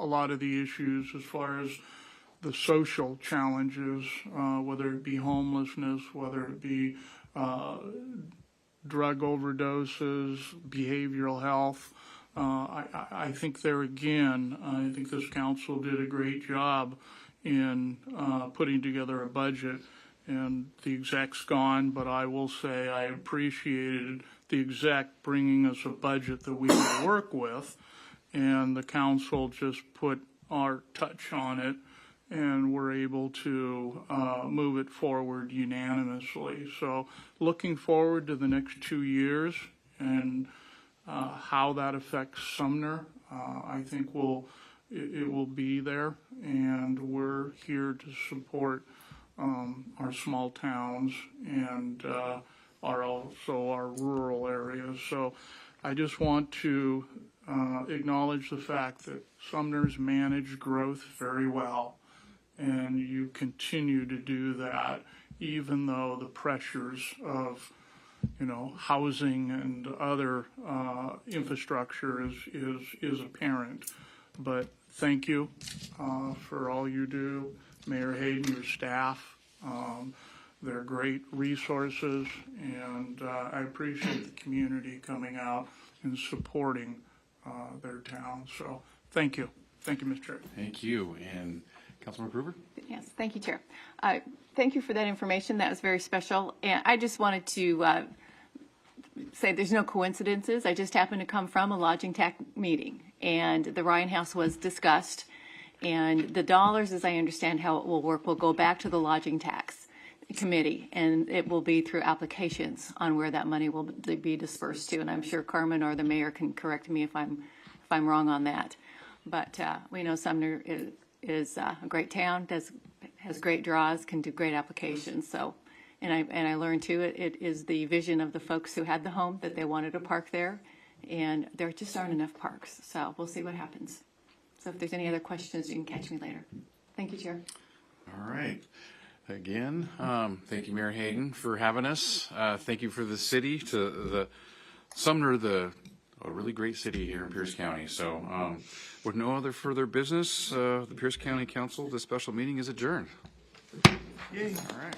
a lot of the issues as far as the social challenges, whether it be homelessness, whether it be drug overdoses, behavioral health. I think there again, I think this council did a great job in putting together a budget. And the exec's gone, but I will say I appreciated the exec bringing us a budget that we could work with, and the council just put our touch on it, and we're able to move it forward unanimously. So looking forward to the next 2 years and how that affects Sumner, I think it will be there, and we're here to support our small towns and also our rural areas. So I just want to acknowledge the fact that Sumner's managed growth very well, and you continue to do that even though the pressures of housing and other infrastructure is apparent. But thank you for all you do, Mayor Hayden, your staff. They're great resources, and I appreciate the community coming out and supporting their town. So thank you. Thank you, Mr. Chair. Thank you. And Councilman Gruber? Yes, thank you, Chair. Thank you for that information. That was very special. And I just wanted to say there's no coincidences. I just happened to come from a lodging tax meeting, and the Ryan House was discussed. And the dollars, as I understand how it will work, will go back to the lodging tax committee, and it will be through applications on where that money will be dispersed to. And I'm sure Carmen or the mayor can correct me if I'm wrong on that. But we know Sumner is a great town, has great draws, can do great applications. So, and I learned too, it is the vision of the folks who had the home that they wanted a park there, and there just aren't enough parks. So we'll see what happens. So if there's any other questions, you can catch me later. Thank you, Chair. All right. Again, thank you, Mayor Hayden, for having us. Thank you for the city, to the Sumner, a really great city here in Pierce County. So with no other further business, the Pierce County Council, the special meeting is adjourned. Yay. All right.